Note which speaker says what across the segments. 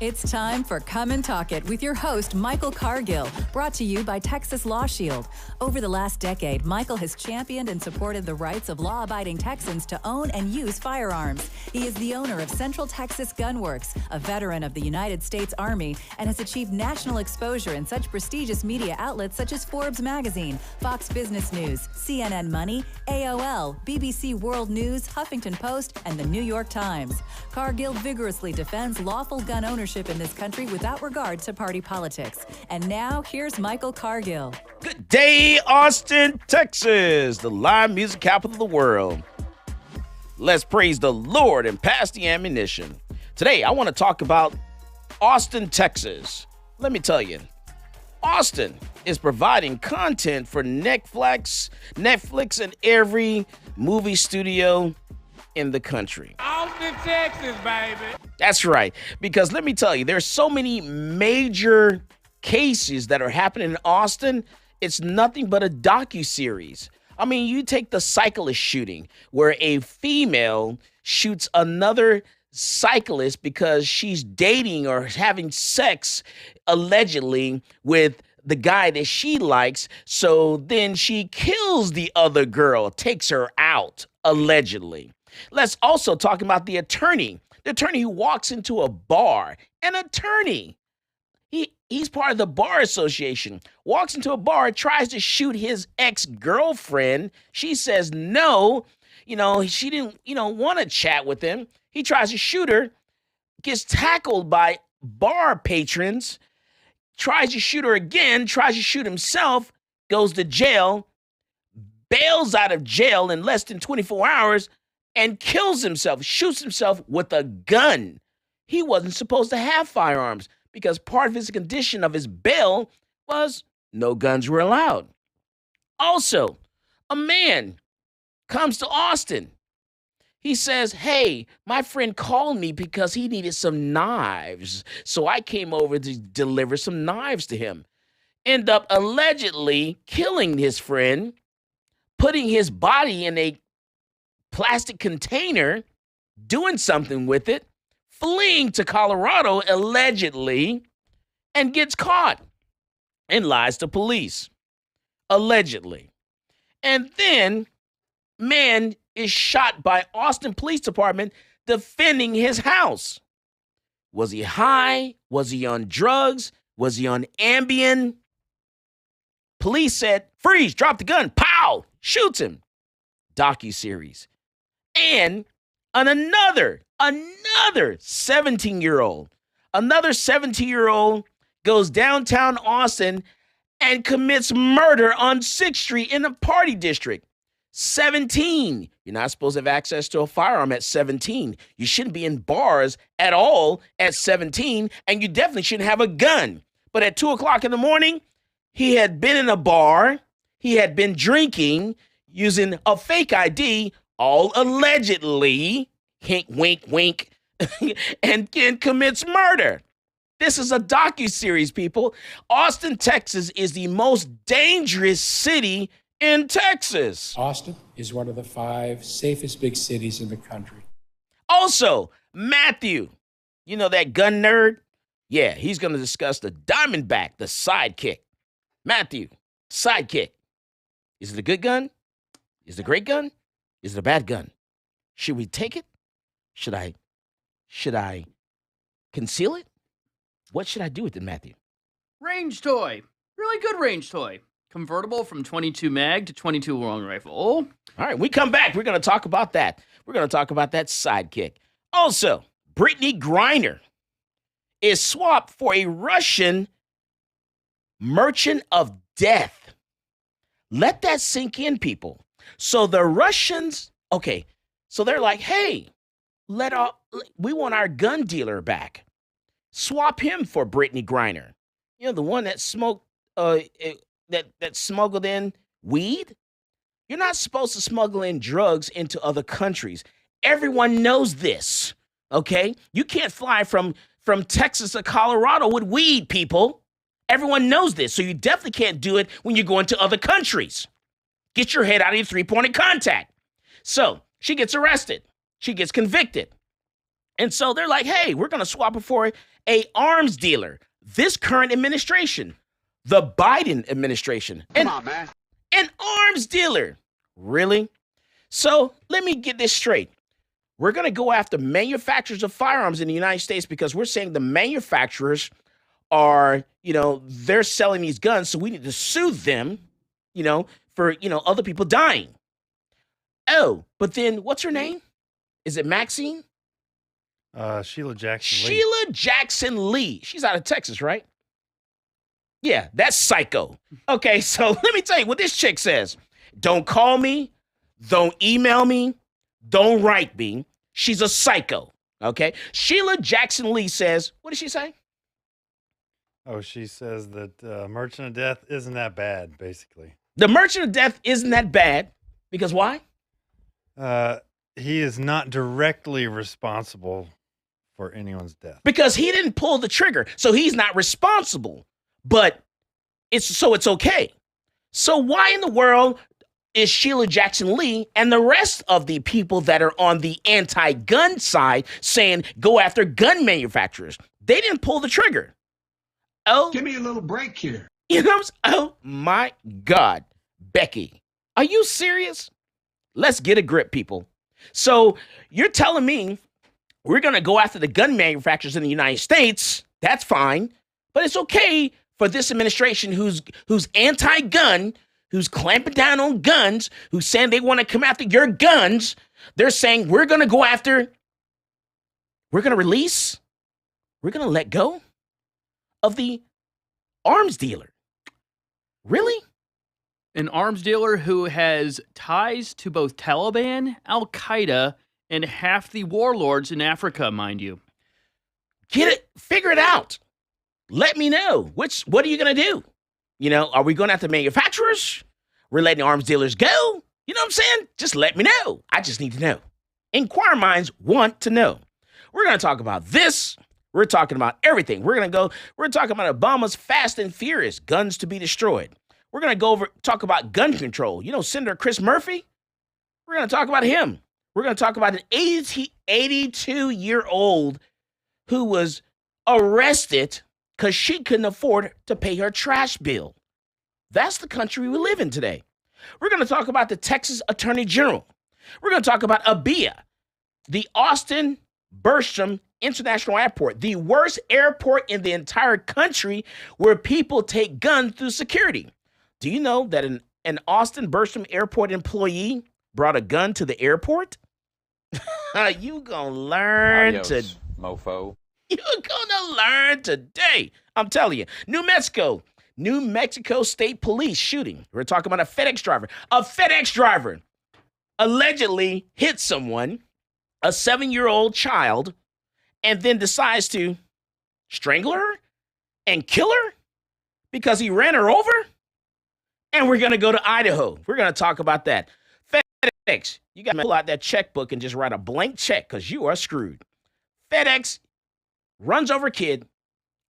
Speaker 1: It's time for Come and Talk It with your host, Michael Cargill, brought to you by Texas Law Shield. Over the last decade, Michael has championed and supported the rights of law-abiding Texans to own and use firearms. He is the owner of Central Texas Gun Works, a veteran of the United States Army, and has achieved national exposure in such prestigious media outlets such as Forbes Magazine, Fox Business News, CNN Money, AOL, BBC World News, Huffington Post, and the New York Times. Cargill vigorously defends lawful gun ownership in this country without regard to party politics. And now, here's Michael Cargill.
Speaker 2: Good day, Austin, Texas, the live music capital of the world. Let's praise the Lord and pass the ammunition. Today, I want to talk about Austin, Texas. Let me tell you, Austin is providing content for Netflix, and every movie studio in the country.
Speaker 3: Austin, Texas, baby.
Speaker 2: That's right. Because let me tell you, there's so many major cases that are happening in Austin. It's nothing but a docuseries. I mean, you take the cyclist shooting where a female shoots another cyclist because she's dating or having sex allegedly with the guy that she likes. So then she kills the other girl, takes her out allegedly. Let's also talk about the attorney who walks into a bar. An attorney. He's part of the bar association. Walks into a bar, tries to shoot his ex-girlfriend. She says no. She didn't, want to chat with him. He tries to shoot her, gets tackled by bar patrons, tries to shoot her again, tries to shoot himself, goes to jail, bails out of jail in less than 24 hours, and kills himself, shoots himself with a gun. He wasn't supposed to have firearms because part of his condition of his bail was no guns were allowed. Also, a man comes to Austin. He says, hey, my friend called me because he needed some knives. So I came over to deliver some knives to him. End up allegedly killing his friend, putting his body in a plastic container, doing something with it, fleeing to Colorado allegedly, and gets caught and lies to police allegedly. And then man is shot by Austin Police Department defending his house. Was he high? Was he on drugs? Was he on Ambien? Police said, freeze, drop the gun, pow, shoots him. Docuseries. And another 17-year-old goes downtown Austin and commits murder on 6th Street in a party district. 17. You're not supposed to have access to a firearm at 17. You shouldn't be in bars at all at 17, and you definitely shouldn't have a gun. But at 2 o'clock in the morning, he had been in a bar. He had been drinking using a fake ID, all allegedly, hink, wink, wink, and commits murder. This is a docuseries, people. Austin, Texas is the most dangerous city in Texas.
Speaker 4: Austin is one of the 5 safest big cities in the country.
Speaker 2: Also, Matthew, that gun nerd? Yeah, he's going to discuss the Diamondback, the sidekick. Matthew, sidekick. Is it a good gun? Is it a great gun? Is it a bad gun? Should we take it? Should I conceal it? What should I do with it, Matthew?
Speaker 3: Range toy. Really good range toy. Convertible from 22 mag to 22 long rifle.
Speaker 2: All right, we come back. We're going to talk about that. We're going to talk about that sidekick. Also, Brittney Griner is swapped for a Russian merchant of death. Let that sink in, people. So the Russians, so they're like, hey, we want our gun dealer back. Swap him for Brittney Griner. The one that smoked, that smuggled in weed. You're not supposed to smuggle in drugs into other countries. Everyone knows this, okay? You can't fly from Texas to Colorado with weed, people. Everyone knows this, so you definitely can't do it when you're going to other countries. Get your head out of your three-point contact. So she gets arrested. She gets convicted. And so they're like, hey, we're going to swap it for a arms dealer. This current administration, the Biden administration. Come on, man. An arms dealer. Really? So let me get this straight. We're going to go after manufacturers of firearms in the United States because we're saying the manufacturers are, they're selling these guns. So we need to sue them, for, other people dying. Oh, but then what's her name? Is it Maxine?
Speaker 5: Sheila Jackson Lee.
Speaker 2: Sheila Jackson Lee. She's out of Texas, right? Yeah, that's psycho. Okay, so let me tell you what this chick says. Don't call me. Don't email me. Don't write me. She's a psycho. Okay? Sheila Jackson Lee says, what did she say?
Speaker 5: Oh, she says that Merchant of Death isn't that bad, basically.
Speaker 2: The Merchant of Death isn't that bad. Because why?
Speaker 5: He is not directly responsible for anyone's death.
Speaker 2: Because he didn't pull the trigger. So he's not responsible. But it's okay. So why in the world is Sheila Jackson Lee and the rest of the people that are on the anti-gun side saying go after gun manufacturers? They didn't pull the trigger. Oh,
Speaker 6: give me a little break here.
Speaker 2: Oh my God, Becky, are you serious? Let's get a grip, people. So you're telling me we're going to go after the gun manufacturers in the United States. That's fine. But it's okay for this administration who's anti-gun, who's clamping down on guns, who's saying they want to come after your guns. They're saying we're going to go after, we're going to let go of the arms dealer. Really?
Speaker 3: An arms dealer who has ties to both Taliban, Al-Qaeda, and half the warlords in Africa, mind you.
Speaker 2: Get it, figure it out. Let me know. What are you going to do? Are we going after manufacturers? We're letting arms dealers go? You know what I'm saying? Just let me know. I just need to know. Inquire minds want to know. We're going to talk about this. We're talking about everything. We're talking about Obama's Fast and Furious, guns to be destroyed. We're going to talk about gun control. Senator Chris Murphy? We're going to talk about him. We're going to talk about an 82-year-old who was arrested because she couldn't afford to pay her trash bill. That's the country we live in today. We're going to talk about the Texas Attorney General. We're going to talk about ABIA, the Austin Bergstrom International Airport, the worst airport in the entire country where people take guns through security. Do you know that an Austin Bergstrom Airport employee brought a gun to the airport? You gonna learn
Speaker 7: mofo.
Speaker 2: You're gonna learn today. I'm telling you. New Mexico State Police shooting. We're talking about a FedEx driver. A FedEx driver allegedly hit someone, a 7-year-old child, and then decides to strangle her and kill her because he ran her over. And we're going to go to Idaho. We're going to talk about that. FedEx, you got to pull out that checkbook and just write a blank check because you are screwed. FedEx runs over a kid,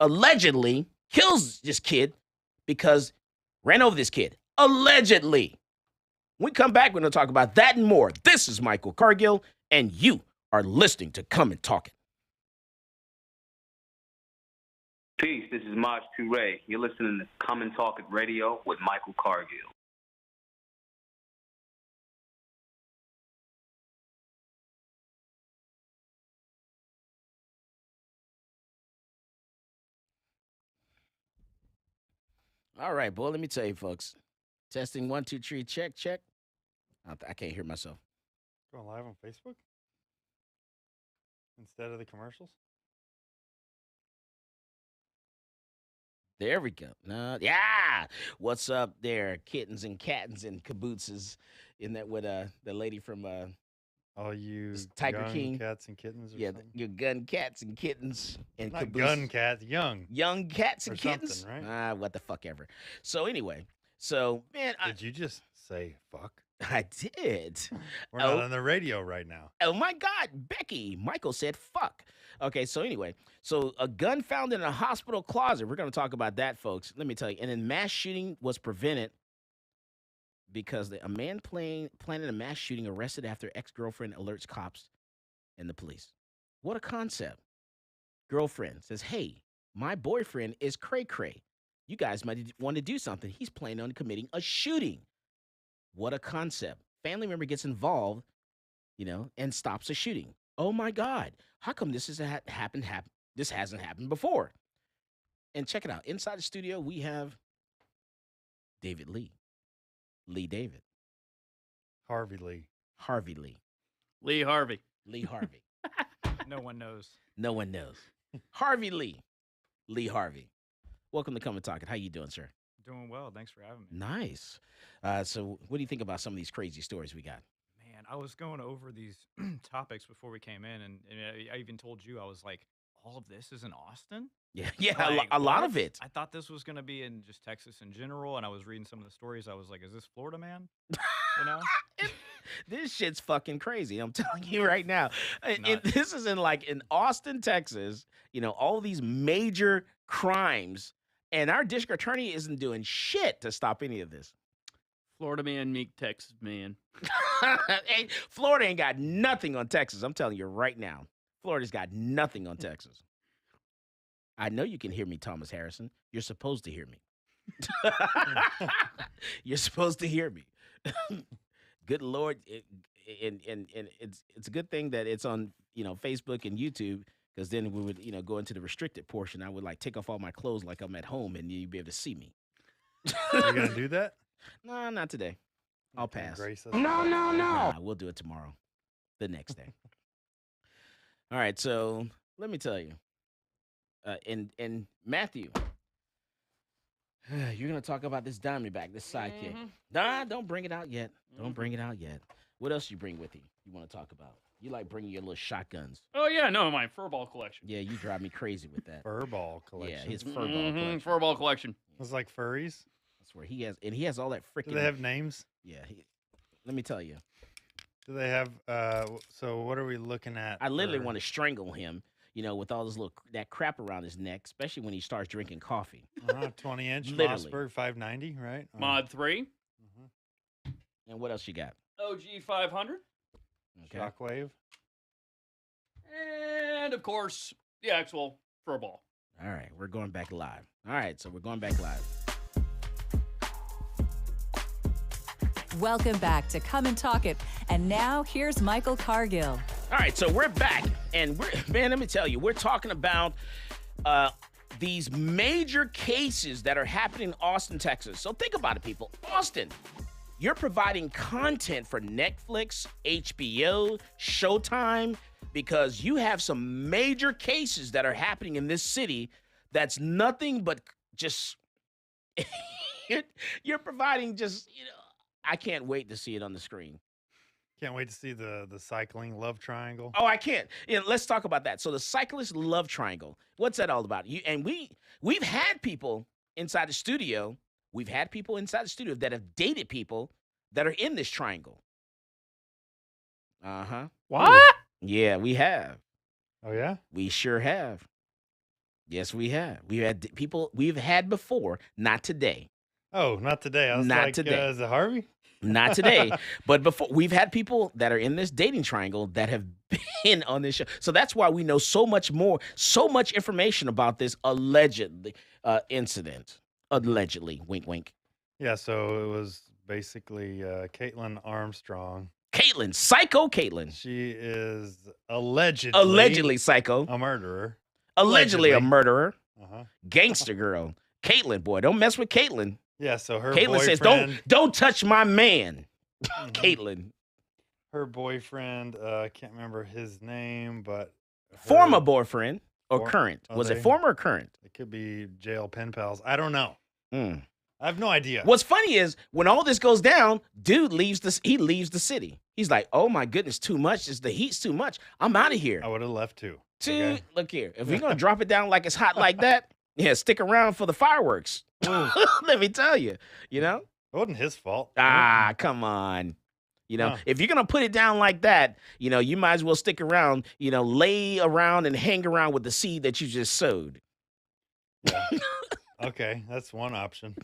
Speaker 2: allegedly kills this kid because ran over this kid. Allegedly. When we come back, we're going to talk about that and more. This is Michael Cargill, and you are listening to Come and Talk It.
Speaker 8: Peace, this is Maj Toure. You're listening to Come and Talk It Radio with Michael Cargill.
Speaker 2: All right, boy, let me tell you, folks. Testing 1, 2, 3, check. I can't hear myself.
Speaker 5: Going live on Facebook? Instead of the commercials?
Speaker 2: There we go. Yeah. What's up there, kittens and cattens and cabooses? Isn't that what the lady from
Speaker 5: all you
Speaker 2: Tiger
Speaker 5: young
Speaker 2: King
Speaker 5: cats and kittens? Or
Speaker 2: yeah,
Speaker 5: something?
Speaker 2: your gun cats and kittens and
Speaker 5: not
Speaker 2: cabooses.
Speaker 5: gun cats, young
Speaker 2: cats and
Speaker 5: or
Speaker 2: kittens.
Speaker 5: Right?
Speaker 2: What the fuck ever. So anyway, man,
Speaker 5: did you just say fuck?
Speaker 2: I did.
Speaker 5: We're not on the radio right now.
Speaker 2: Oh my God, Becky. Michael said fuck. Okay, so anyway, a gun found in a hospital closet. We're going to talk about that, folks. Let me tell you. And then mass shooting was prevented because a man planning a mass shooting arrested after ex-girlfriend alerts cops and the police. What a concept. Girlfriend says, hey, my boyfriend is cray-cray. You guys might want to do something. He's planning on committing a shooting. What a concept. Family member gets involved, and stops a shooting. Oh my God. How come this hasn't happened before? And check it out. Inside the studio, we have David Lee. Lee David.
Speaker 5: Harvey Lee.
Speaker 2: Harvey Lee.
Speaker 3: Lee Harvey.
Speaker 2: Lee Harvey.
Speaker 6: No one knows.
Speaker 2: No one knows. Harvey Lee. Lee Harvey. Welcome to Come and Talk It. How you doing, sir?
Speaker 6: Doing well. Thanks for having me.
Speaker 2: Nice. So what do you think about some of these crazy stories we got?
Speaker 6: Man, I was going over these topics before we came in, and I even told you, I was like, all of this is in Austin?
Speaker 2: Yeah,
Speaker 6: Like,
Speaker 2: a lot
Speaker 6: what?
Speaker 2: of it.
Speaker 6: I thought this was going to be in just Texas in general, and I was reading some of the stories. I was like, is this Florida, man? You know?
Speaker 2: This shit's fucking crazy. I'm telling you right now.
Speaker 6: Nuts.
Speaker 2: This is in Austin, Texas. All these major crimes, and our district attorney isn't doing shit to stop any of this.
Speaker 3: Florida man meet Texas man.
Speaker 2: Hey, Florida ain't got nothing on Texas. I'm telling you right now. Florida's got nothing on Texas. I know you can hear me, Thomas Harrison. You're supposed to hear me. You're supposed to hear me. Good Lord, and it's a good thing that it's on Facebook and YouTube, because then we would go into the restricted portion. I would take off all my clothes like I'm at home, and you'd be able to see me.
Speaker 5: You gonna do that?
Speaker 2: No, not today. I'll
Speaker 5: Can you
Speaker 2: pass.
Speaker 5: grace us?
Speaker 2: Nah, we'll do it tomorrow, the next day. All right, so let me tell you, and Matthew, you're gonna talk about this Diamondback, this sidekick. Nah, don't bring it out yet. Don't bring it out yet. What else you bring with you? You want to talk about? You like bringing your little shotguns.
Speaker 3: Oh, yeah, no, my furball collection.
Speaker 2: Yeah, you drive me crazy with that.
Speaker 5: Furball collection.
Speaker 2: Yeah, his furball collection.
Speaker 3: Furball collection.
Speaker 5: It's like furries.
Speaker 2: That's where he has all that freaking.
Speaker 5: Do they have names?
Speaker 2: Yeah, let me tell you.
Speaker 5: Do they have? So what are we looking at?
Speaker 2: I literally want to strangle him, with all this that crap around his neck, especially when he starts drinking coffee.
Speaker 5: 20-inch
Speaker 2: Literally.
Speaker 5: Mossberg 590, right?
Speaker 3: Mod 3.
Speaker 2: And what else you got?
Speaker 3: OG 500.
Speaker 2: Okay.
Speaker 5: Shockwave.
Speaker 3: And, of course, the actual furball.
Speaker 2: All right, we're going back live. All right, so we're going back live.
Speaker 1: Welcome back to Come and Talk It. And now here's Michael Cargill.
Speaker 2: All right, so we're back, and let me tell you, we're talking about these major cases that are happening in Austin, Texas. So think about it, people. Austin, you're providing content for Netflix, HBO, Showtime, because you have some major cases that are happening in this city that's nothing but just you're providing just, I can't wait to see it on the screen.
Speaker 5: Can't wait to see the cycling love triangle.
Speaker 2: Oh, I can't. Yeah, let's talk about that. So the cyclist love triangle. What's that all about? We've had people inside the studio. We've had people inside the studio that have dated people that are in this triangle. Uh-huh.
Speaker 3: What?
Speaker 2: Yeah, we have.
Speaker 5: Oh yeah.
Speaker 2: We sure have. Yes, we have. We've had before, not today.
Speaker 5: Oh, not today. I was
Speaker 2: Not
Speaker 5: like,
Speaker 2: today.
Speaker 5: Is it Harvey?
Speaker 2: Not today, but before. We've had people that are in this dating triangle that have been on this show. So that's why we know so much information about this allegedly incident. Allegedly, wink, wink.
Speaker 5: Yeah. So it was basically Caitlin Armstrong.
Speaker 2: Caitlin, psycho Caitlin.
Speaker 5: She is allegedly
Speaker 2: Psycho.
Speaker 5: a murderer.
Speaker 2: Allegedly a
Speaker 5: allegedly.
Speaker 2: murderer.
Speaker 5: Uh-huh.
Speaker 2: Gangster girl. Caitlin, boy, don't mess with Caitlin.
Speaker 5: Yeah. So her
Speaker 2: Caitlin
Speaker 5: boyfriend
Speaker 2: says, don't touch my man.
Speaker 5: Mhm.
Speaker 2: Caitlin.
Speaker 5: Her boyfriend, I can't remember his name, but
Speaker 2: Former
Speaker 5: her-
Speaker 2: boyfriend or
Speaker 5: For-
Speaker 2: current?
Speaker 5: are
Speaker 2: Was it
Speaker 5: they-
Speaker 2: former or current?
Speaker 5: It could be jail pen pals. I don't know.
Speaker 2: Mm.
Speaker 5: I have no idea.
Speaker 2: What's funny is when all this goes down, dude leaves the city. He's like, oh my goodness, too much. The heat's too much. I'm out of here.
Speaker 5: I would have left too.
Speaker 2: Dude,
Speaker 5: Okay.
Speaker 2: look here. If we're gonna drop it down like it's hot like that, yeah, stick around for the fireworks. Let me tell you.
Speaker 5: It wasn't his fault.
Speaker 2: Ah, come on.
Speaker 5: Huh.
Speaker 2: If you're gonna put it down like that, you might as well stick around. Lay around and hang around with the seed that you just sowed.
Speaker 5: Yeah. Okay, that's one option.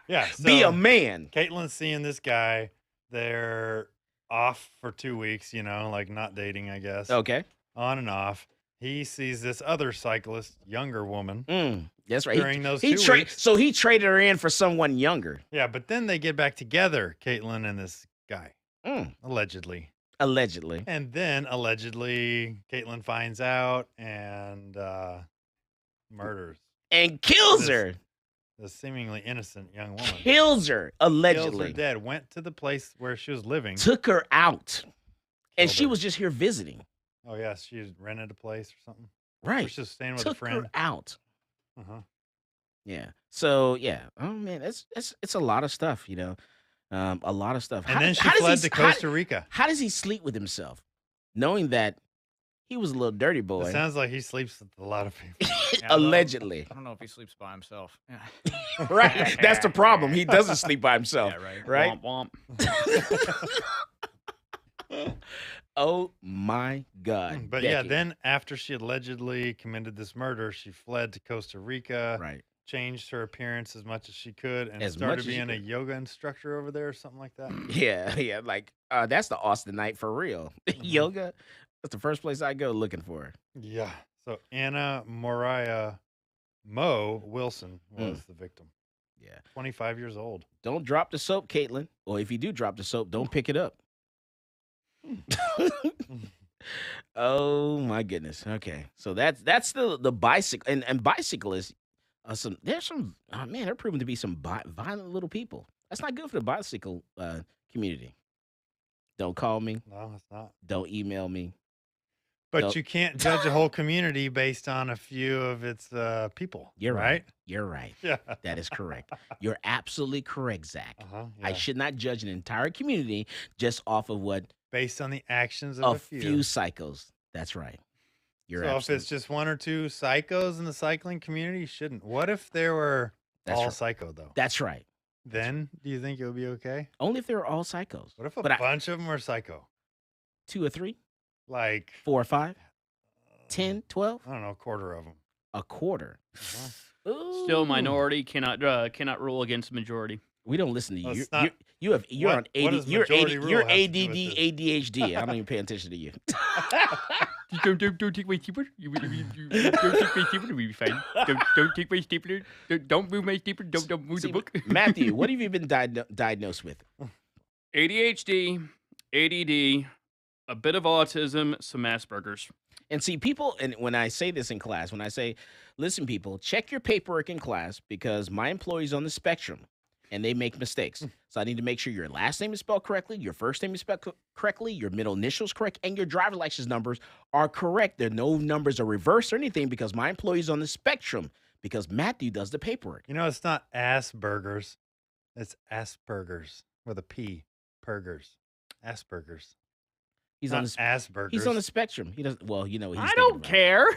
Speaker 5: Yeah. So
Speaker 2: Be a man.
Speaker 5: Caitlin's seeing this guy. They're off for 2 weeks, like not dating, I guess.
Speaker 2: Okay.
Speaker 5: on and off. He sees this other cyclist, younger woman.
Speaker 2: That's right.
Speaker 5: During those 2 weeks.
Speaker 2: So he traded her in for someone younger.
Speaker 5: Yeah, but then they get back together, Caitlin and this guy, allegedly.
Speaker 2: Allegedly.
Speaker 5: And then allegedly, Caitlin finds out and murders
Speaker 2: And kills her.
Speaker 5: the seemingly innocent young woman.
Speaker 2: Kills her,
Speaker 5: Kills
Speaker 2: allegedly.
Speaker 5: her dead. Went to the place where she was living.
Speaker 2: Took her out. And
Speaker 5: Killed
Speaker 2: she
Speaker 5: her.
Speaker 2: was just here visiting.
Speaker 5: Oh yeah, she rented a place or something. Or
Speaker 2: Right.
Speaker 5: she was staying with a
Speaker 2: Took
Speaker 5: friend.
Speaker 2: her out.
Speaker 5: Uh-huh.
Speaker 2: Yeah. So yeah. Oh man, it's a lot of stuff, you know. A lot of stuff.
Speaker 5: And then she fled to Costa Rica.
Speaker 2: How does he sleep with himself, knowing that he was a little dirty
Speaker 5: It
Speaker 2: boy?
Speaker 5: sounds like he sleeps with a lot of people.
Speaker 6: Yeah, I don't know-
Speaker 2: Allegedly.
Speaker 6: I don't know if he sleeps by himself. Yeah.
Speaker 2: Right. That's the problem. He doesn't sleep by himself.
Speaker 6: Yeah, right.
Speaker 2: Right?
Speaker 3: Womp, womp.
Speaker 2: Oh my God.
Speaker 5: But yeah,
Speaker 2: Becky.
Speaker 5: then after she allegedly committed this murder, she fled to Costa Rica,
Speaker 2: Right.
Speaker 5: changed her appearance as much as she could, and
Speaker 2: As much
Speaker 5: started
Speaker 2: as she
Speaker 5: being a
Speaker 2: could.
Speaker 5: yoga instructor over there or something like that.
Speaker 2: Yeah. Like that's the Austin night for real. Yoga. That's the first place I go looking for her.
Speaker 5: Yeah. So Anna Moriah Mo Wilson was the victim.
Speaker 2: Yeah.
Speaker 5: 25 years old.
Speaker 2: Don't drop the soap, Caitlin. Or if you do drop the soap, don't pick it up. Oh my goodness. Okay. So that's the bicycle and bicyclists there's some man, they're proven to be some violent little people. That's not good for the bicycle community. Don't call me.
Speaker 5: No, it's not.
Speaker 2: Don't email me.
Speaker 5: But
Speaker 2: Nope.
Speaker 5: you can't judge a whole community based on a few of its people.
Speaker 2: You're
Speaker 5: right.
Speaker 2: You're right.
Speaker 5: Yeah.
Speaker 2: That is correct. You're absolutely correct, Zach.
Speaker 5: Uh-huh.
Speaker 2: I should not judge an entire community just off of what
Speaker 5: Based on the actions of
Speaker 2: a
Speaker 5: a
Speaker 2: few psychos. That's right. You're
Speaker 5: So if
Speaker 2: absolutely
Speaker 5: it's just one or two psychos in the cycling community, you shouldn't. What if there were
Speaker 2: That's
Speaker 5: all
Speaker 2: right.
Speaker 5: psycho though?
Speaker 2: That's right.
Speaker 5: Then do you think it would be okay?
Speaker 2: Only if they're all psychos.
Speaker 5: What if a
Speaker 2: But I-
Speaker 5: bunch of them were psycho?
Speaker 2: 2 or 3,
Speaker 5: Like
Speaker 2: 4 or 5, 10, 12,
Speaker 5: I don't know, a quarter of them.
Speaker 2: a quarter.
Speaker 3: Still,
Speaker 2: Ooh.
Speaker 3: minority cannot rule against majority.
Speaker 2: We don't listen to you.
Speaker 5: Well, it's
Speaker 2: You're,
Speaker 5: not-
Speaker 2: you're
Speaker 5: what-
Speaker 2: on
Speaker 5: what
Speaker 2: AD,
Speaker 5: does
Speaker 2: you're
Speaker 5: majority
Speaker 2: AD,
Speaker 5: rule
Speaker 2: you're
Speaker 5: have to
Speaker 2: ADD,
Speaker 5: do with this?
Speaker 2: ADHD. I don't even pay attention to you.
Speaker 3: Don't take my stapler. Don't take my stapler. We'll be fine. Don't take my stapler. Don't move my stapler. Don't move
Speaker 2: See,
Speaker 3: the book.
Speaker 2: Matthew, what have you been diagnosed with?
Speaker 3: ADHD, ADD, a bit of autism, some Asperger's.
Speaker 2: And see, people, and when I say this in class, when I say, listen, people, check your paperwork in class because my employee's on the spectrum and they make mistakes. So I need to make sure your last name is spelled correctly, your first name is spelled correctly, your middle initials correct, and your driver's license numbers are correct. There are no numbers are reversed or anything because my employee's on the spectrum because Matthew does the paperwork.
Speaker 5: You know, it's not Asperger's. It's Asperger's with a P. Purgers. Asperger's.
Speaker 2: He's
Speaker 5: Not
Speaker 2: on the
Speaker 5: Asperger's.
Speaker 2: he's on the spectrum. He doesn't. Well, you know what he's
Speaker 3: I don't
Speaker 2: thinking
Speaker 3: care.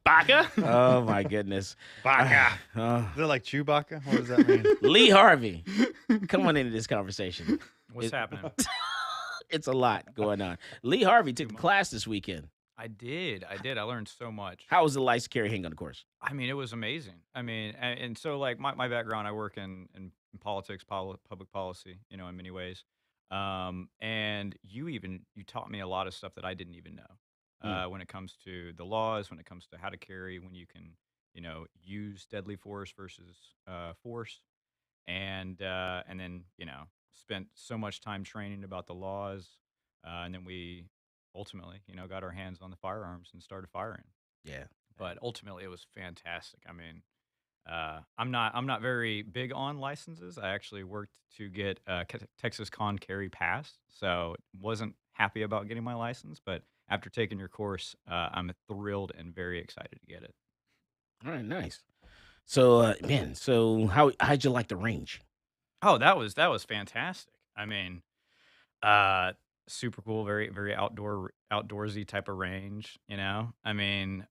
Speaker 3: Baka.
Speaker 2: about. Oh my goodness.
Speaker 5: Baka.
Speaker 2: Uh,
Speaker 5: Is it like Chewbacca? What does that mean?
Speaker 2: Lee Harvey, come on into this conversation.
Speaker 6: What's
Speaker 2: It-
Speaker 6: happening?
Speaker 2: It's a lot going on. Lee Harvey took the class this weekend.
Speaker 6: I did. I learned so much.
Speaker 2: How was the lights carrying on the course?
Speaker 6: I mean, it was amazing. I mean, and so like my background, I work in politics, public policy, you know, in many ways. And you taught me a lot of stuff that I didn't even know when it comes to the laws, when it comes to how to carry, when you can, you know, use deadly force versus force, and then you know spent so much time training about the laws, and then we ultimately, you know, got our hands on the firearms and started firing.
Speaker 2: Yeah.
Speaker 6: But ultimately, it was fantastic. I mean, I'm not very big on licenses. I actually worked to get Texas Con Carry Pass, so wasn't happy about getting my license. But after taking your course, I'm thrilled and very excited to get it.
Speaker 2: All right, nice. So, man, so how'd you like the range?
Speaker 6: Oh, that was fantastic. I mean, super cool, very very outdoorsy type of range. You know, I mean,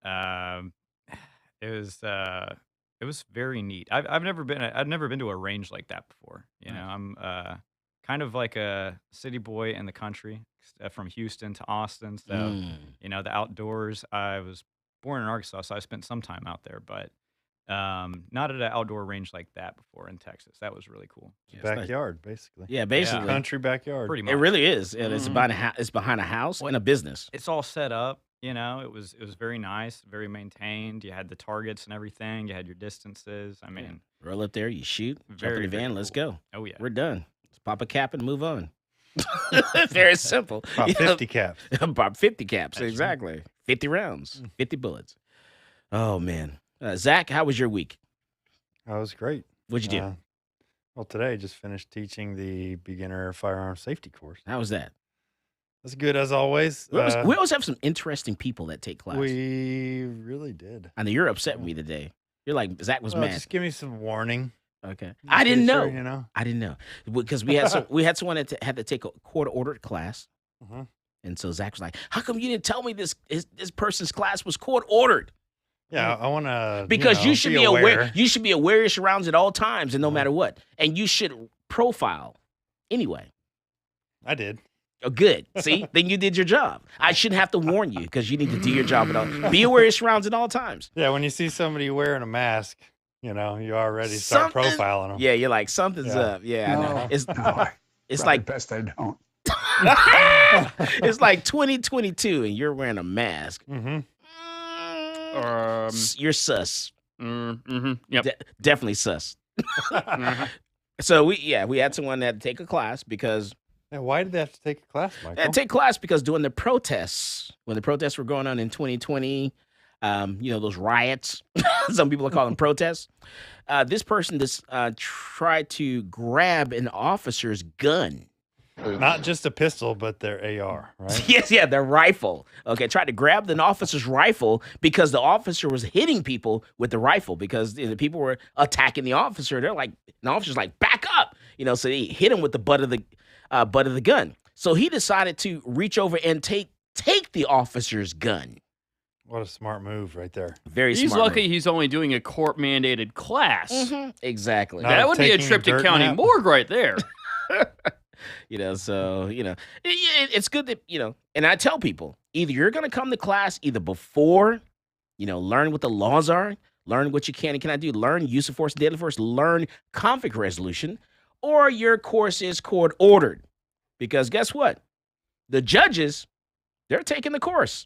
Speaker 6: it was very neat. I've never been to a range like that before. You know, I'm kind of like a city boy in the country, from Houston to Austin. So you know, the outdoors. I was born in Arkansas, so I spent some time out there, but Not at an outdoor range like that before in Texas. That was really cool.
Speaker 2: Yeah, it's nice.
Speaker 5: Backyard, basically.
Speaker 2: Yeah, basically.
Speaker 5: Country backyard.
Speaker 6: Pretty much.
Speaker 2: It really is. And it's it's behind a house and a business.
Speaker 6: It's all set up. You know, it was very nice, very maintained. You had the targets and everything. You had your distances. I mean,
Speaker 2: Roll up there, you shoot, jump in the van, let's
Speaker 6: cool.
Speaker 2: go.
Speaker 6: Oh yeah.
Speaker 2: We're done. Let's pop a cap and move on. Very simple.
Speaker 5: About
Speaker 2: You know,
Speaker 5: 50 caps.
Speaker 2: About 50 caps,
Speaker 5: That's
Speaker 2: exactly. 50 rounds, 50 bullets. Oh, man. Zach, how was your week?
Speaker 5: That was great.
Speaker 2: What'd you do?
Speaker 5: Well, today I just finished teaching the beginner firearm safety course.
Speaker 2: How was that?
Speaker 5: That's good as always.
Speaker 2: We always have some interesting people that take class.
Speaker 5: We really did.
Speaker 2: I know you're upset with me today. You're like, Zach was
Speaker 5: Well,
Speaker 2: mad.
Speaker 5: just give me some warning.
Speaker 2: Okay.
Speaker 5: I'm
Speaker 2: I didn't
Speaker 5: pretty
Speaker 2: know.
Speaker 5: sure, you know.
Speaker 2: I didn't know. Because we had someone that had to take a court-ordered class.
Speaker 5: Mhm.
Speaker 2: And so Zach was like, how come you didn't tell me this person's class was court-ordered?
Speaker 5: Yeah, I want to.
Speaker 2: Because you should be aware. You should be aware of your surroundings at all times and no matter what. And you should profile anyway.
Speaker 5: I did.
Speaker 2: Oh, good. See, then you did your job. I shouldn't have to warn you because you need to do your job at all. Be aware of your surroundings at all times.
Speaker 5: Yeah, when you see somebody wearing a mask, you already start profiling them.
Speaker 2: Yeah, you're like, something's up. Yeah, I know. It's like
Speaker 7: best I don't.
Speaker 2: it's like 2022 and you're wearing a mask.
Speaker 5: Mm-hmm.
Speaker 2: You're sus.
Speaker 3: Yep.
Speaker 2: Definitely sus. So we had someone that had to take a class because
Speaker 5: Now, why did they have to take a class, Michael?
Speaker 2: they had to take class because during the protests, when the protests were going on in 2020, those riots, some people call them protests. This person tried to grab an officer's gun.
Speaker 5: Not just a pistol, but their AR, right?
Speaker 2: Yes, yeah, their rifle. Okay, tried to grab an officer's rifle because the officer was hitting people with the rifle because the people were attacking the officer. The officer's like, back up, so he hit him with the butt of the gun. So he decided to reach over and take the officer's gun.
Speaker 5: What a smart move right there.
Speaker 2: Very
Speaker 3: He's
Speaker 2: smart.
Speaker 3: lucky he's only doing a court-mandated class.
Speaker 2: Mm-hmm. Exactly.
Speaker 5: Not
Speaker 3: That would be a
Speaker 5: taking
Speaker 3: trip
Speaker 5: a
Speaker 3: to
Speaker 5: dirt
Speaker 3: county
Speaker 5: nap.
Speaker 3: morgue right there.
Speaker 2: It's good that, and I tell people, either you're going to come to class either before, learn what the laws are, learn what you can and cannot do, learn use of force, deadly force, learn conflict resolution, or your course is court-ordered. Because guess what? The judges, they're taking the course.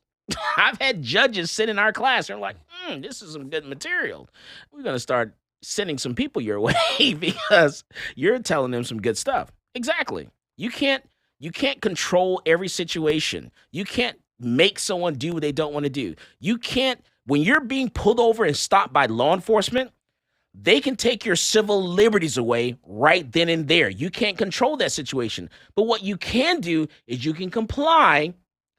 Speaker 2: I've had judges sit in our class and they're like, this is some good material. We're going to start sending some people your way because you're telling them some good stuff. Exactly. You can't control every situation. You can't make someone do what they don't want to do. You can't, when you're being pulled over and stopped by law enforcement, they can take your civil liberties away right then and there. You can't control that situation. But what you can do is you can comply,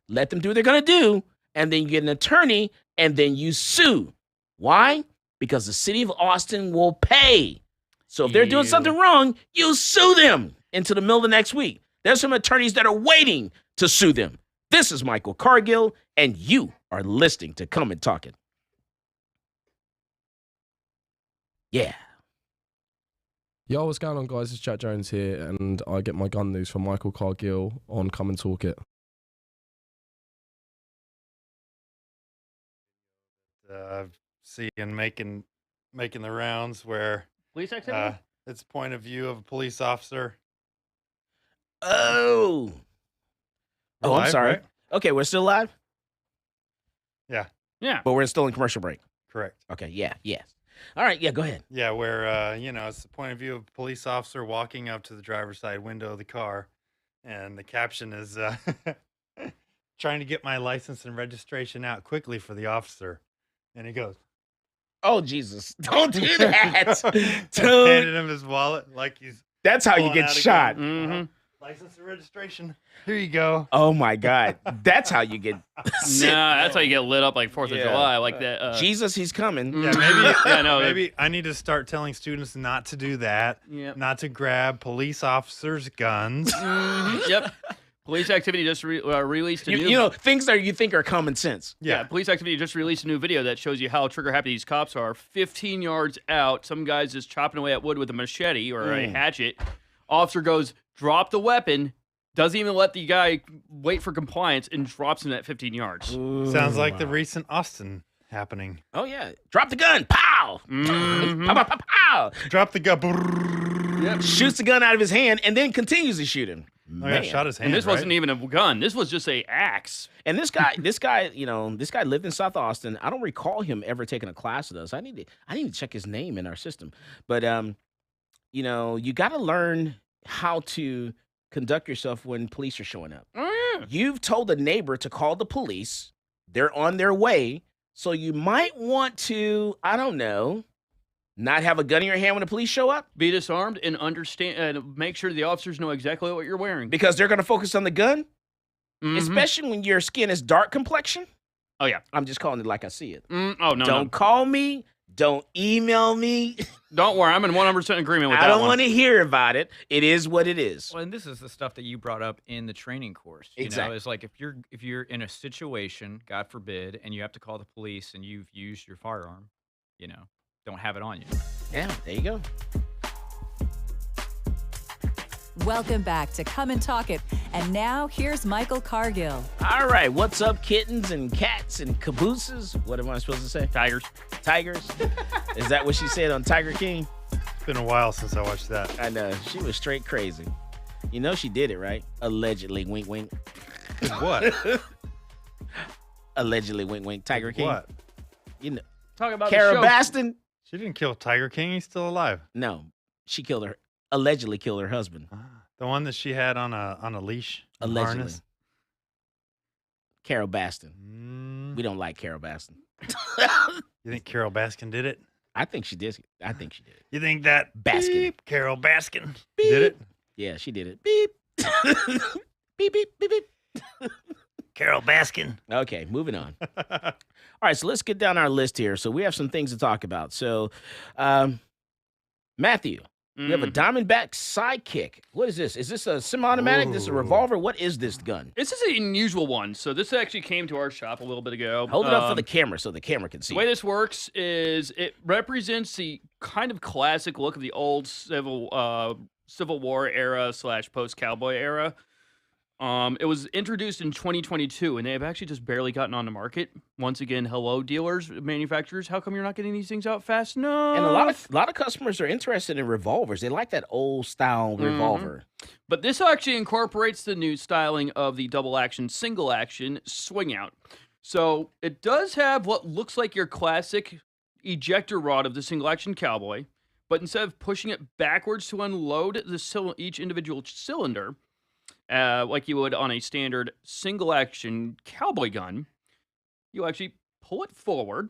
Speaker 2: let them do what they're going to do, and then you get an attorney, and then you sue. Why? Because the city of Austin will pay. So if they're doing something wrong, you sue them into the middle of the next week. There's some attorneys that are waiting to sue them. This is Michael Cargill, and you are listening to Come and Talk It. Yeah.
Speaker 9: Yo, what's going on, guys? It's Jack Jones here, and I get my gun news from Michael Cargill on Come and Talk It.
Speaker 5: Seeing making the rounds where
Speaker 3: Police activity?
Speaker 5: it's point of view of a police officer.
Speaker 2: Oh, I'm
Speaker 5: Live,
Speaker 2: sorry.
Speaker 5: right?
Speaker 2: Okay, we're still live,
Speaker 5: Yeah,
Speaker 3: Yeah.
Speaker 2: but we're still in commercial break.
Speaker 5: correct.
Speaker 2: Okay, yes. All right, yeah, go ahead.
Speaker 5: Yeah, where it's the point of view of a police officer walking up to the driver's side window of the car, and the caption is trying to get my license and registration out quickly for the officer, and he goes,
Speaker 2: Oh, Jesus. Don't do that.
Speaker 5: handed
Speaker 2: Dude,
Speaker 5: him his wallet like he's
Speaker 2: that's how you
Speaker 5: pulling
Speaker 2: get
Speaker 5: out a
Speaker 2: shot.
Speaker 5: gun.
Speaker 3: Mhm.
Speaker 5: License and registration. Here you go.
Speaker 2: Oh, my God. That's how you get
Speaker 3: Nah, that's how you get lit up like 4th of
Speaker 2: Yeah.
Speaker 3: July, like that.
Speaker 2: Jesus, he's coming.
Speaker 5: Yeah, maybe.
Speaker 3: Yeah, no,
Speaker 5: maybe I need to start telling students not to do that.
Speaker 3: Yep.
Speaker 5: Not to grab police officers' guns.
Speaker 3: Yep. Police activity just released a new.
Speaker 2: Things that you think are common sense.
Speaker 3: Yeah, police activity just released a new video that shows you how trigger happy these cops are. 15 yards out, some guy's just chopping away at wood with a machete or a hatchet. Officer goes, drop the weapon, doesn't even let the guy wait for compliance, and drops him at 15 yards.
Speaker 5: Sounds like the recent Austin happening.
Speaker 2: Oh, yeah. Drop the gun. Pow! pow. Pow, pow, pow, pow.
Speaker 5: Drop the gun.
Speaker 2: Shoots the gun out of his hand and then continues to shoot him.
Speaker 5: Oh, yeah, shot his hand.
Speaker 3: And this
Speaker 5: right?
Speaker 3: wasn't even a gun. This was just a axe.
Speaker 2: And this guy, this guy lived in South Austin. I don't recall him ever taking a class with us. I need to check his name in our system. But you got to learn how to conduct yourself when police are showing up. You've told a neighbor to call the police. They're on their way. So you might want to, I don't know, not have a gun in your hand when the police show up.
Speaker 3: Be disarmed and understand, make sure the officers know exactly what you're wearing.
Speaker 2: Because they're going to focus on the gun, especially when your skin is dark complexion.
Speaker 3: Oh, yeah.
Speaker 2: I'm just calling it like I see it.
Speaker 3: Don't
Speaker 2: call me. Don't email me.
Speaker 3: Don't worry. I'm in 100% agreement with that
Speaker 2: I don't
Speaker 3: one.
Speaker 2: want to hear about it. It is what it is.
Speaker 6: Well, and this is the stuff that you brought up in the training course.
Speaker 2: Exactly.
Speaker 6: It's like if you're in a situation, God forbid, and you have to call the police and you've used your firearm, don't have it on you.
Speaker 2: Yeah, there you go.
Speaker 1: Welcome back to Come and Talk It. And now here's Michael Cargill.
Speaker 2: All right, what's up, kittens and cats and cabooses? What am I supposed to say?
Speaker 3: Tigers.
Speaker 2: Is that what she said on Tiger King?
Speaker 5: It's been a while since I watched that.
Speaker 2: I know. She was straight crazy. You know she did it, right? Allegedly, wink, wink.
Speaker 5: What?
Speaker 2: Allegedly, wink, wink. Tiger King.
Speaker 5: What?
Speaker 2: You know,
Speaker 3: Talk about
Speaker 2: Kara
Speaker 3: the show.
Speaker 2: Baston?
Speaker 5: She didn't kill Tiger King. He's still alive.
Speaker 2: No, she allegedly killed her husband.
Speaker 5: The one that she had on a leash.
Speaker 2: Allegedly.
Speaker 5: Harness.
Speaker 2: Carol Baston. We don't like Carol Baston.
Speaker 5: You think Carol Baskin did it?
Speaker 2: I think she did.
Speaker 5: You think that
Speaker 2: Baskin.
Speaker 5: beep, Carol Baskin
Speaker 2: Beep.
Speaker 5: did it?
Speaker 2: Yeah, she did it. Beep. Beep, beep, beep, beep.
Speaker 5: Carol Baskin.
Speaker 2: Okay, moving on. All right, so let's get down our list here. So we have some things to talk about. So, Matthew, we have a Diamondback Sidekick. What is this? Is this a semi-automatic? This is a revolver? What is this gun?
Speaker 3: This is an unusual one. So this actually came to our shop a little bit ago.
Speaker 2: Hold it up for the camera so the camera can see.
Speaker 3: The way this works is it represents the kind of classic look of the old Civil War era / post-cowboy era. It was introduced in 2022, and they have actually just barely gotten on the market. Once again, hello, dealers, manufacturers. How come you're not getting these things out fast? No.
Speaker 2: And a lot of customers are interested in revolvers. They like that old style revolver.
Speaker 3: But this actually incorporates the new styling of the double action, single action swing out. So it does have what looks like your classic ejector rod of the single action cowboy, but instead of pushing it backwards to unload each individual cylinder, like you would on a standard single-action cowboy gun, you actually pull it forward,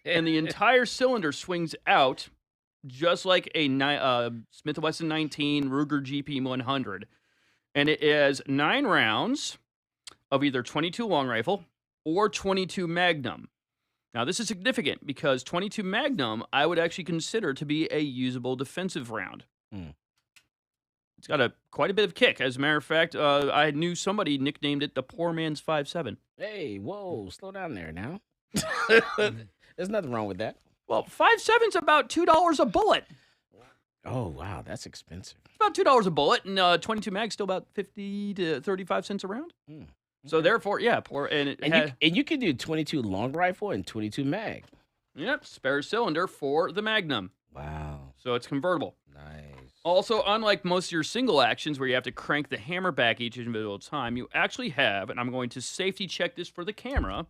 Speaker 3: and the entire cylinder swings out, just like a Smith & Wesson 19 Ruger GP100. And it is 9 rounds of either 22 long rifle or 22 Magnum. Now, this is significant because 22 Magnum I would actually consider to be a usable defensive round. It's got quite a bit of kick. As a matter of fact, I knew somebody nicknamed it the poor man's 5.7.
Speaker 2: Hey, whoa, slow down there now. There's nothing wrong with that.
Speaker 3: Well, 5.7's about $2 a bullet.
Speaker 2: Oh, wow, that's expensive.
Speaker 3: It's about $2 a bullet, and 22 mag's still about 50 to 35 cents a round. So therefore, yeah, poor and
Speaker 2: you can do 22 long rifle and 22 mag.
Speaker 3: Yep, spare cylinder for the Magnum.
Speaker 2: Wow.
Speaker 3: So it's convertible.
Speaker 2: Nice.
Speaker 3: Also, unlike most of your single actions where you have to crank the hammer back each individual time, you actually have, and I'm going to safety check this for the camera.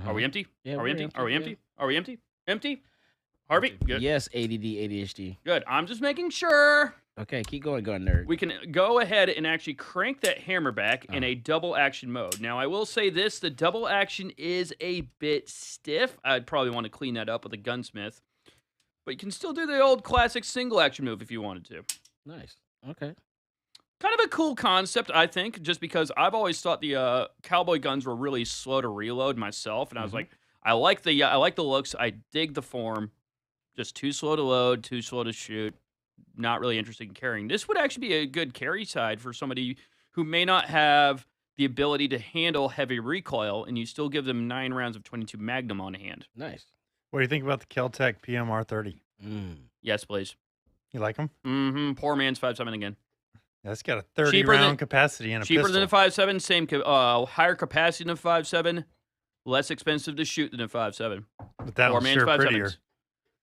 Speaker 3: Are we empty?
Speaker 2: Yeah,
Speaker 3: Are we empty?
Speaker 2: empty,
Speaker 3: Are we
Speaker 2: yeah.
Speaker 3: empty? Are we empty? Empty? Harvey? Good.
Speaker 2: Yes, ADD, ADHD.
Speaker 3: Good. I'm just making sure.
Speaker 2: Okay, keep going, nerd.
Speaker 3: We can go ahead and actually crank that hammer back in a double action mode. Now, I will say this, the double action is a bit stiff. I'd probably want to clean that up with a gunsmith. But you can still do the old classic single action move if you wanted to.
Speaker 2: Nice. Okay.
Speaker 3: Kind of a cool concept, I think, just because I've always thought the cowboy guns were really slow to reload myself, and I was like, I like the looks, I dig the form, just too slow to load, too slow to shoot, not really interested in carrying. This would actually be a good carry side for somebody who may not have the ability to handle heavy recoil, and you still give them 9 rounds of 22 Magnum on hand.
Speaker 2: Nice.
Speaker 5: What do you think about the Keltec PMR30?
Speaker 3: Yes, please.
Speaker 5: You like them?
Speaker 3: Mm-hmm. Poor man's 5.7 again.
Speaker 5: That's got a 30 round capacity and a
Speaker 3: cheaper
Speaker 5: pistol.
Speaker 3: than a 5.7, same higher capacity than a 5.7. less expensive to shoot than a 5.7.
Speaker 5: But that
Speaker 3: or
Speaker 5: was
Speaker 3: man's
Speaker 5: sure
Speaker 3: 5.7s.
Speaker 5: prettier.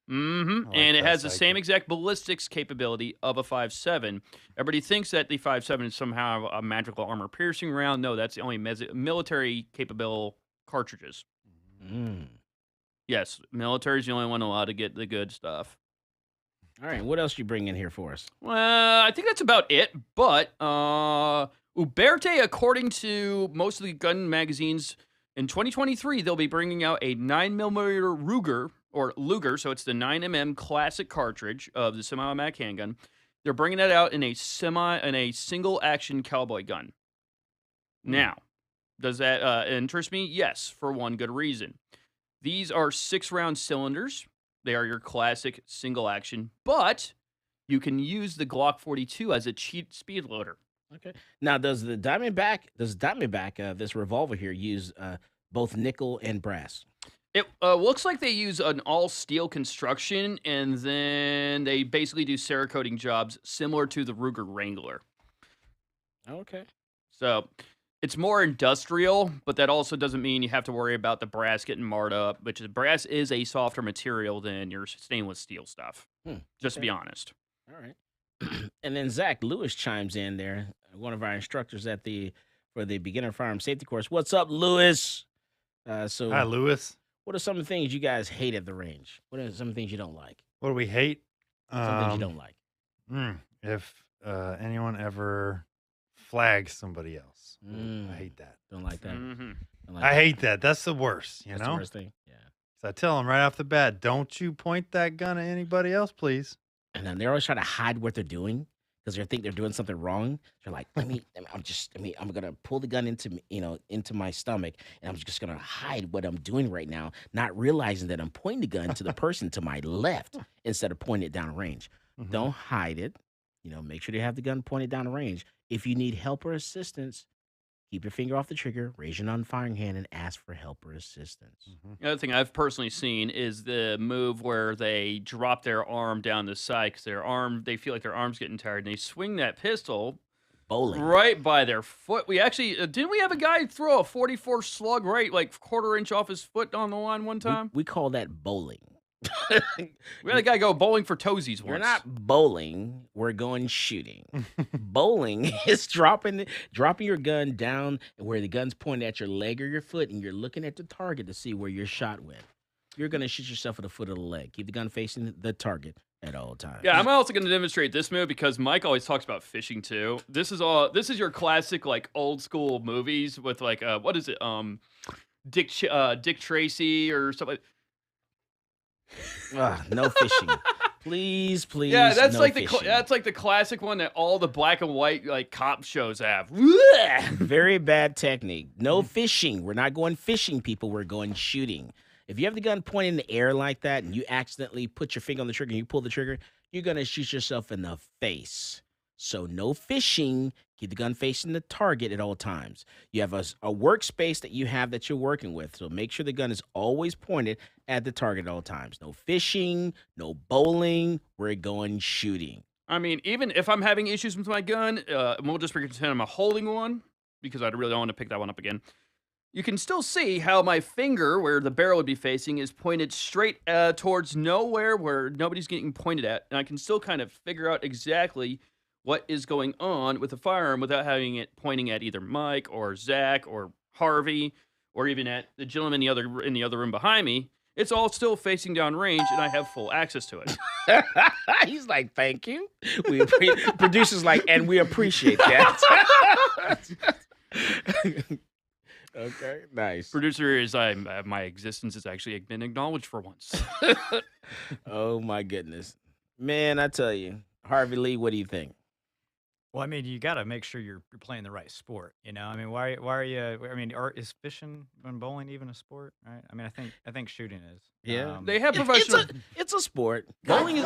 Speaker 3: Mm-hmm.
Speaker 5: I like
Speaker 3: And it
Speaker 5: that
Speaker 3: has the same
Speaker 5: sight.
Speaker 3: exact ballistics capability of a 5.7. Everybody thinks that the 5.7 is somehow a magical armor piercing round. No, that's the only military capable cartridges.
Speaker 2: Mm.
Speaker 3: Yes, military is the only one allowed to get the good stuff.
Speaker 2: All right, what else you bring in here for us?
Speaker 3: Well, I think that's about it. But Uberte, according to most of the gun magazines, in 2023 they'll be bringing out a 9mm Ruger or Luger, so it's the 9mm classic cartridge of the semi-automatic handgun. They're bringing that out in a single action cowboy gun. Now, does that interest me? Yes, for one good reason. These are 6-round cylinders. They are your classic single action, but you can use the Glock 42 as a cheap speed loader.
Speaker 2: Okay. Now, does Diamondback, this revolver here, use both nickel and brass?
Speaker 3: It looks like they use an all-steel construction, and then they basically do Cerakoting jobs similar to the Ruger Wrangler.
Speaker 2: Okay.
Speaker 3: So it's more industrial, but that also doesn't mean you have to worry about the brass getting marred up, which is brass is a softer material than your stainless steel stuff, just to be honest.
Speaker 2: All right. And then Zach Lewis chimes in there, one of our instructors for the beginner firearm safety course. What's up, Lewis?
Speaker 5: Hi, Lewis.
Speaker 2: What are some of the things you guys hate at the range? What are some of the things you don't like?
Speaker 5: What do we hate?
Speaker 2: Some things you don't like.
Speaker 5: If anyone ever flags somebody else, I hate that.
Speaker 2: Don't like that.
Speaker 3: Mm-hmm.
Speaker 2: Don't like
Speaker 5: I
Speaker 2: that.
Speaker 5: hate that. That's the worst. You
Speaker 2: That's
Speaker 5: know.
Speaker 2: the worst thing. Yeah.
Speaker 5: So I tell them right off the bat, don't you point that gun at anybody else, please.
Speaker 2: And then they're always trying to hide what they're doing because they think they're doing something wrong. They're like, I'm gonna pull the gun into my stomach, and I'm just gonna hide what I'm doing right now, not realizing that I'm pointing the gun to the person to my left instead of pointing it down range.
Speaker 5: Mhm.
Speaker 2: Don't hide it. Make sure you have the gun pointed down range. If you need help or assistance, keep your finger off the trigger, raise your non-firing hand, and ask for help or assistance.
Speaker 3: The other thing I've personally seen is the move where they drop their arm down the side because they feel like their arm's getting tired, and they swing that pistol
Speaker 2: Bowling.
Speaker 3: right by their foot. We actually didn't we have a guy throw a 44 slug right like quarter-inch off his foot on the line one time?
Speaker 2: We call that bowling.
Speaker 3: We had a guy go bowling for toesies once.
Speaker 2: We're not bowling. We're going shooting. Bowling is dropping your gun down where the gun's pointed at your leg or your foot, and you're looking at the target to see where your shot went. You're gonna shoot yourself at the foot of the leg. Keep the gun facing the target at all times.
Speaker 3: Yeah, I'm also going to demonstrate this move because Mike always talks about fishing too. This is your classic like old school movies with like what is it? Dick Tracy or something.
Speaker 2: No fishing. Please.
Speaker 3: Yeah, that's
Speaker 2: no
Speaker 3: like
Speaker 2: fishing.
Speaker 3: that's like the classic one that all the black and white like cop shows have.
Speaker 2: Very bad technique. No fishing. We're not going fishing, people. We're going shooting. If you have the gun pointed in the air like that and you accidentally put your finger on the trigger and you pull the trigger, you're going to shoot yourself in the face. So no fishing. Keep the gun facing the target at all times. You have a workspace that you're working with. So make sure the gun is always pointed at the target at all times. No fishing, no bowling. We're going shooting.
Speaker 3: I mean, even if I'm having issues with my gun, we'll just pretend I'm holding one because I really don't want to pick that one up again. You can still see how my finger, where the barrel would be facing, is pointed straight towards nowhere where nobody's getting pointed at. And I can still kind of figure out exactly what is going on with the firearm without having it pointing at either Mike or Zach or Harvey or even at the gentleman in the other room behind me. It's all still facing down range, and I have full access to it.
Speaker 2: He's like, thank you. Producer's like, and we appreciate that. Okay, nice.
Speaker 3: Producer is my existence has actually been acknowledged for once.
Speaker 2: Oh my goodness, man! I tell you, Harvey Lee, what do you think?
Speaker 6: Well, I mean, you got to make sure you're playing the right sport. I mean, why are you? I mean, is fishing and bowling even a sport? Right? I mean, I think shooting is.
Speaker 2: Yeah,
Speaker 3: they have professional.
Speaker 2: It's a sport. Bowling is.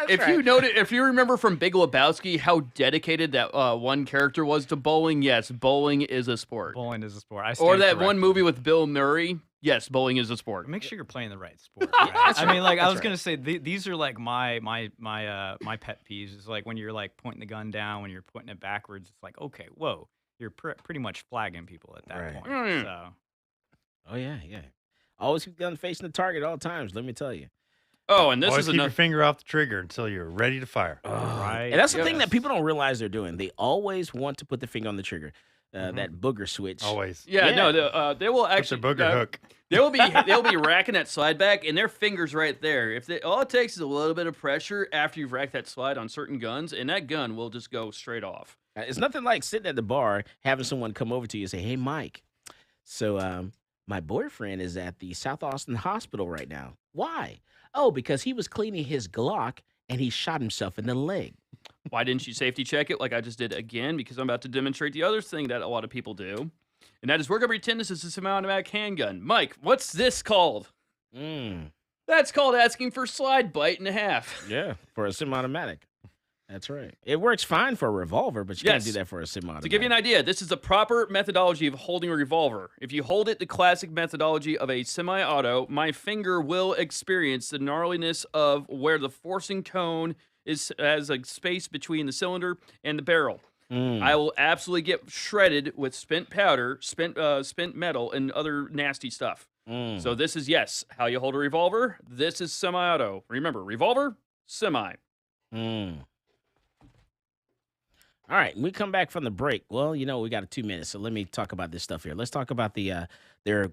Speaker 3: If you remember from Big Lebowski, how dedicated that one character was to bowling, yes, bowling is a sport.
Speaker 6: Bowling is a sport.
Speaker 3: Or that one movie with Bill Murray. Yes, bowling is a sport.
Speaker 6: Make sure you're playing the right sport. Right? I mean, like I was
Speaker 2: right.
Speaker 6: gonna say, these are like my pet peeves. It's like when you're like pointing the gun down, when you're pointing it backwards. It's like, okay, whoa, you're pretty much flagging people at that
Speaker 2: Right.
Speaker 6: point.
Speaker 3: Mm.
Speaker 6: So
Speaker 2: Oh yeah. Always keep the gun facing the target at all times. Let me tell you.
Speaker 3: Oh, and this
Speaker 5: Always
Speaker 3: is
Speaker 5: keep your
Speaker 3: enough.
Speaker 5: finger off the trigger until you're ready to fire.
Speaker 6: right,
Speaker 2: And that's the thing
Speaker 3: Yes.
Speaker 2: that people don't realize they're doing. They always want to put the finger on the trigger. That booger switch.
Speaker 5: Always.
Speaker 3: Yeah,
Speaker 2: Yeah.
Speaker 3: no, they will
Speaker 5: Put the
Speaker 3: actually
Speaker 5: booger hook.
Speaker 3: They'll be racking that slide back, and their fingers right there. If they, all it takes is a little bit of pressure after you've racked that slide on certain guns, and that gun will just go straight off.
Speaker 2: It's nothing like sitting at the bar, having someone come over to you and say, "Hey, Mike, so my boyfriend is at the South Austin hospital right now. Why? Oh, because he was cleaning his Glock and he shot himself in the leg."
Speaker 3: Why didn't you safety check it like I just did again? Because I'm about to demonstrate the other thing that a lot of people do, and that is we're going to pretend this is a semi-automatic handgun. Mike, what's this called? That's called asking for slide bite and a half.
Speaker 2: Yeah, for a semi-automatic. That's right. It works fine for a revolver, but you can't do
Speaker 3: Yes.
Speaker 2: that for a semi-automatic.
Speaker 3: To give you an idea, this is the proper methodology of holding a revolver. If you hold it the classic methodology of a semi-auto, my finger will experience the gnarliness of where the forcing cone is as a space between the cylinder and the barrel. I will absolutely get shredded with spent powder, spent metal, and other nasty stuff. So this is, yes, how you hold a revolver. This is semi-auto. Remember, revolver, semi.
Speaker 2: All right, when we come back from the break. Well, we got 2 minutes, so let me talk about this stuff here. Let's talk about there are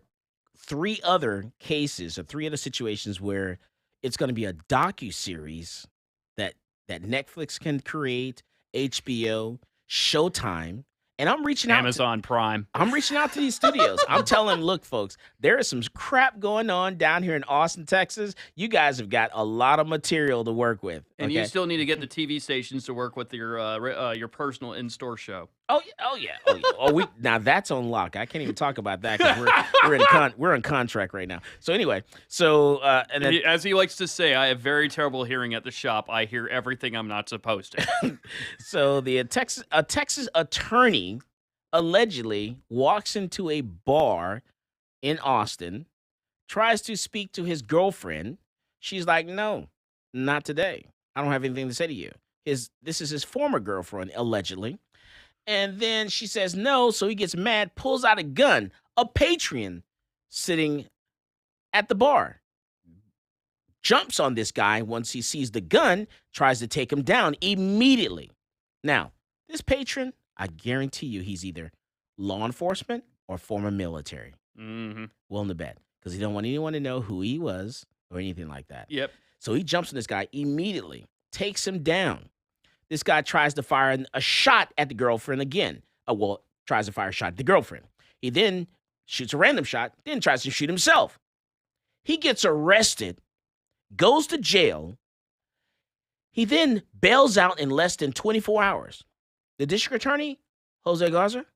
Speaker 2: 3 other cases or 3 other situations where it's going to be a docuseries that Netflix can create, HBO, Showtime, and I'm reaching out
Speaker 3: Amazon Prime.
Speaker 2: I'm reaching out to these studios. I'm telling them, look, folks, there is some crap going on down here in Austin, Texas. You guys have got a lot of material to work with.
Speaker 3: And you
Speaker 2: okay?
Speaker 3: still need to get the TV stations to work with your personal in-store show.
Speaker 2: Oh yeah. Now that's on lock. I can't even talk about that because we're in contract right now. So anyway, and then
Speaker 3: As he likes to say, I have very terrible hearing at the shop. I hear everything I'm not supposed to.
Speaker 2: so a Texas attorney allegedly walks into a bar in Austin, tries to speak to his girlfriend. She's like, "No, not today. I don't have anything to say to you." This is his former girlfriend, allegedly. And then she says no, so he gets mad, pulls out a gun, a Patreon sitting at the bar. Jumps on this guy once he sees the gun, tries to take him down immediately. Now, this patron, I guarantee you he's either law enforcement or former military. Willing to bet. Because he don't want anyone to know who he was or anything like that.
Speaker 3: Yep.
Speaker 2: So he jumps on this guy immediately, takes him down. This guy tries to fire a shot at the girlfriend again. Tries to fire a shot at the girlfriend. He then shoots a random shot, then tries to shoot himself. He gets arrested, goes to jail. He then bails out in less than 24 hours. The district attorney, Jose Garza,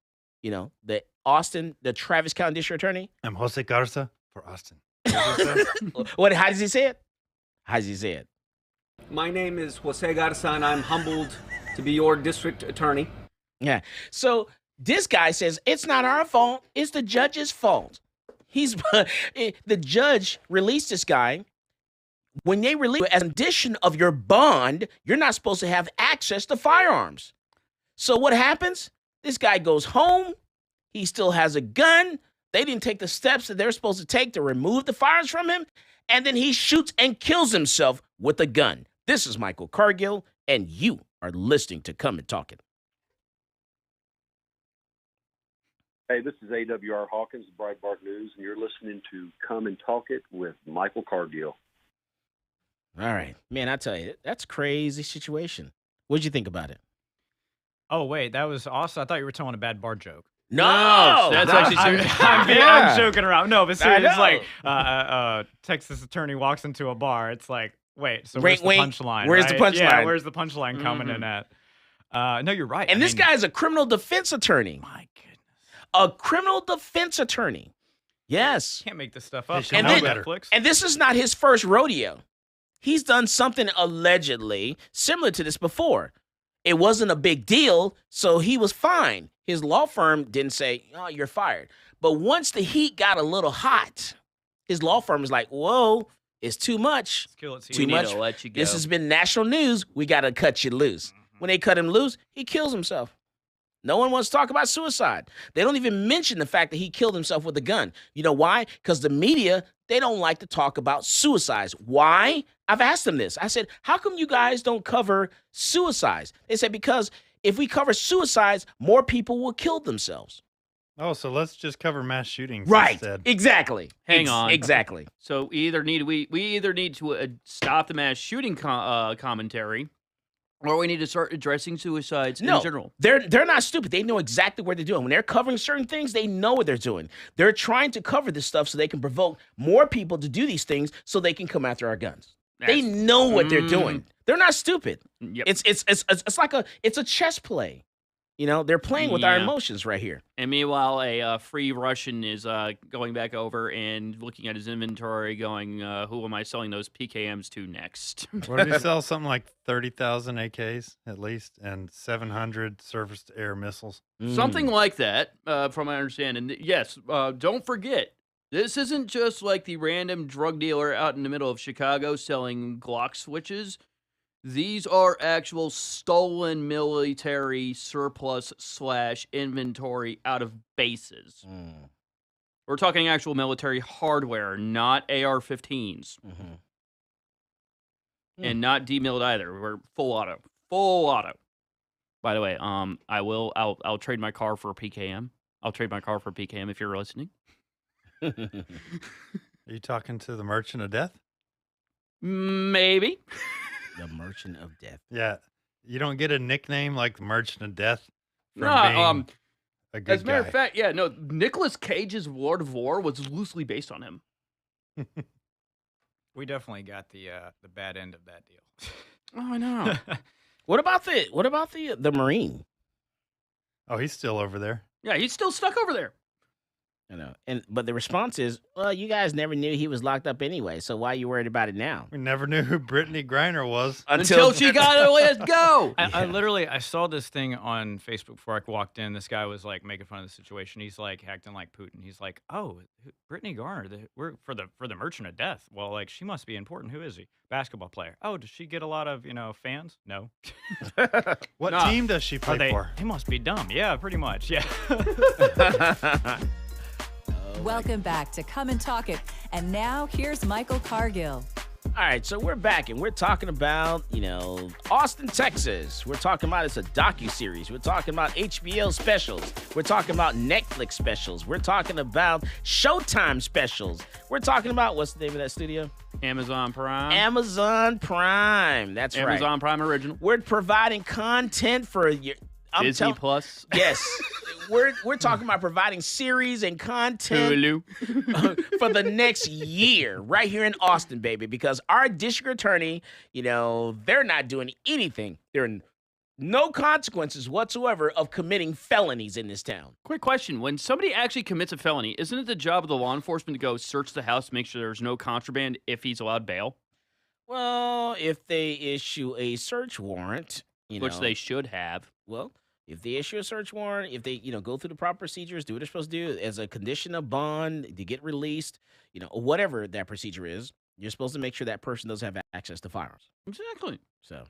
Speaker 2: the Travis County district attorney.
Speaker 5: I'm Jose Garza for Austin.
Speaker 2: How does he say it?
Speaker 7: My name is Jose Garza, and I'm humbled to be your district attorney.
Speaker 2: Yeah. So this guy says it's not our fault. It's the judge's fault. The judge released this guy. When they release as a condition of your bond, you're not supposed to have access to firearms. So what happens? This guy goes home. He still has a gun. They didn't take the steps that they're supposed to take to remove the firearms from him. And then he shoots and kills himself with a gun. This is Michael Cargill, and you are listening to Come and Talk It.
Speaker 10: Hey, this is AWR Hawkins, Breitbart News, and you're listening to Come and Talk It with Michael Cargill.
Speaker 2: All right. Man, I tell you, that's a crazy situation. What'd you think about it?
Speaker 6: Oh, wait, that was awesome. I thought you were telling a bad bar joke.
Speaker 2: No,
Speaker 3: that's actually serious.
Speaker 6: I'm joking around. No, but seriously, it's
Speaker 2: know.
Speaker 6: like Texas attorney walks into a bar. It's like, wait, so
Speaker 2: Wink,
Speaker 6: where's the
Speaker 2: wink.
Speaker 6: punchline?
Speaker 2: Where's the
Speaker 6: right? Yeah,
Speaker 2: punchline?
Speaker 6: where's the punchline coming in at? No, you're right.
Speaker 2: And this guy is a criminal defense attorney.
Speaker 6: My goodness.
Speaker 2: A criminal defense attorney. Yes.
Speaker 6: Can't make this stuff up.
Speaker 5: should
Speaker 2: And
Speaker 5: know
Speaker 2: then-
Speaker 5: better.
Speaker 6: Netflix.
Speaker 2: And this is not his first rodeo. He's done something allegedly similar to this before. It wasn't a big deal, so he was fine. His law firm didn't say, "Oh, you're fired." But once the heat got a little hot, his law firm was like, "Whoa, it's too much.
Speaker 6: Let's kill it.
Speaker 2: Too
Speaker 3: We need
Speaker 2: much.
Speaker 3: to let you go.
Speaker 2: This has been national news. We got to cut you loose." When they cut him loose, he kills himself. No one wants to talk about suicide. They don't even mention the fact that he killed himself with a gun. You know why? Because the media, they don't like to talk about suicides. Why? I've asked them this. I said, how come you guys don't cover suicides? They said, because if we cover suicides, more people will kill themselves.
Speaker 5: Oh, so let's just cover mass shootings
Speaker 2: Right.
Speaker 5: instead.
Speaker 2: Exactly.
Speaker 3: Hang on.
Speaker 2: Exactly.
Speaker 3: So we either need to stop the mass shooting commentary, or we need to start addressing suicides in general.
Speaker 2: They're not stupid. They know exactly what they're doing. When they're covering certain things, they know what they're doing. They're trying to cover this stuff so they can provoke more people to do these things so they can come after our guns. They know what they're doing. They're not stupid.
Speaker 3: Yep.
Speaker 2: It's like a chess play. You know, they're playing with our emotions right here.
Speaker 3: And meanwhile, a free Russian is going back over and looking at his inventory, going, "Who am I selling those PKMs to next?"
Speaker 5: What did he sell? Something like 30,000 AKs at least, and 700 surface-to-air missiles.
Speaker 3: Something like that, from my understanding. Yes, don't forget, this isn't just like the random drug dealer out in the middle of Chicago selling Glock switches. These are actual stolen military surplus / inventory out of bases. We're talking actual military hardware, not AR-15s. And not demilled either. We're full auto. Full auto. By the way, I'll trade my car for a PKM. I'll trade my car for a PKM if you're listening.
Speaker 5: Are you talking to the Merchant of Death?
Speaker 3: Maybe.
Speaker 2: The Merchant of Death.
Speaker 5: Yeah. You don't get a nickname like the Merchant of Death from being a good
Speaker 3: as a matter
Speaker 5: guy.
Speaker 3: of fact, yeah, no, Nicolas Cage's Lord of War was loosely based on him.
Speaker 6: We definitely got the bad end of that deal.
Speaker 3: Oh, I know.
Speaker 2: What about the Marine?
Speaker 5: Oh, he's still over there.
Speaker 3: Yeah, he's still stuck over there.
Speaker 2: You know, but the response is, well, you guys never knew he was locked up anyway, so why are you worried about it now?
Speaker 5: We never knew who Brittany Griner was.
Speaker 3: Until she got to let go.
Speaker 6: I saw this thing on Facebook before I walked in. This guy was like making fun of the situation. He's like acting like Putin. He's like, "Oh, Brittany Griner, we're for the Merchant of Death. Well, like she must be important. Who is he? Basketball player. Oh, does she get a lot of fans? No.
Speaker 5: What team does she play for?
Speaker 6: They must be dumb. Yeah, pretty much. Yeah."
Speaker 1: Welcome back to Come and Talk It. And now here's Michael Cargill.
Speaker 2: All right, so we're back and we're talking about, Austin, Texas. We're talking about it's a docuseries. We're talking about HBO specials. We're talking about Netflix specials. We're talking about Showtime specials. We're talking about, what's the name of that studio?
Speaker 3: Amazon Prime.
Speaker 2: Amazon Prime. That's right.
Speaker 3: Amazon Prime Original.
Speaker 2: We're providing content for your
Speaker 3: Disney Plus.
Speaker 2: Yes. We're talking about providing series and content for the next year right here in Austin, baby, because our district attorney, they're not doing anything. There are no consequences whatsoever of committing felonies in this town.
Speaker 3: Quick question. When somebody actually commits a felony, isn't it the job of the law enforcement to go search the house to make sure there's no contraband if he's allowed bail?
Speaker 2: Well, if they issue a search warrant,
Speaker 3: which they should have.
Speaker 2: Well, if they issue a search warrant, if they, go through the proper procedures, do what they're supposed to do as a condition of bond to get released, whatever that procedure is, you're supposed to make sure that person doesn't have access to firearms.
Speaker 3: Exactly.
Speaker 2: So,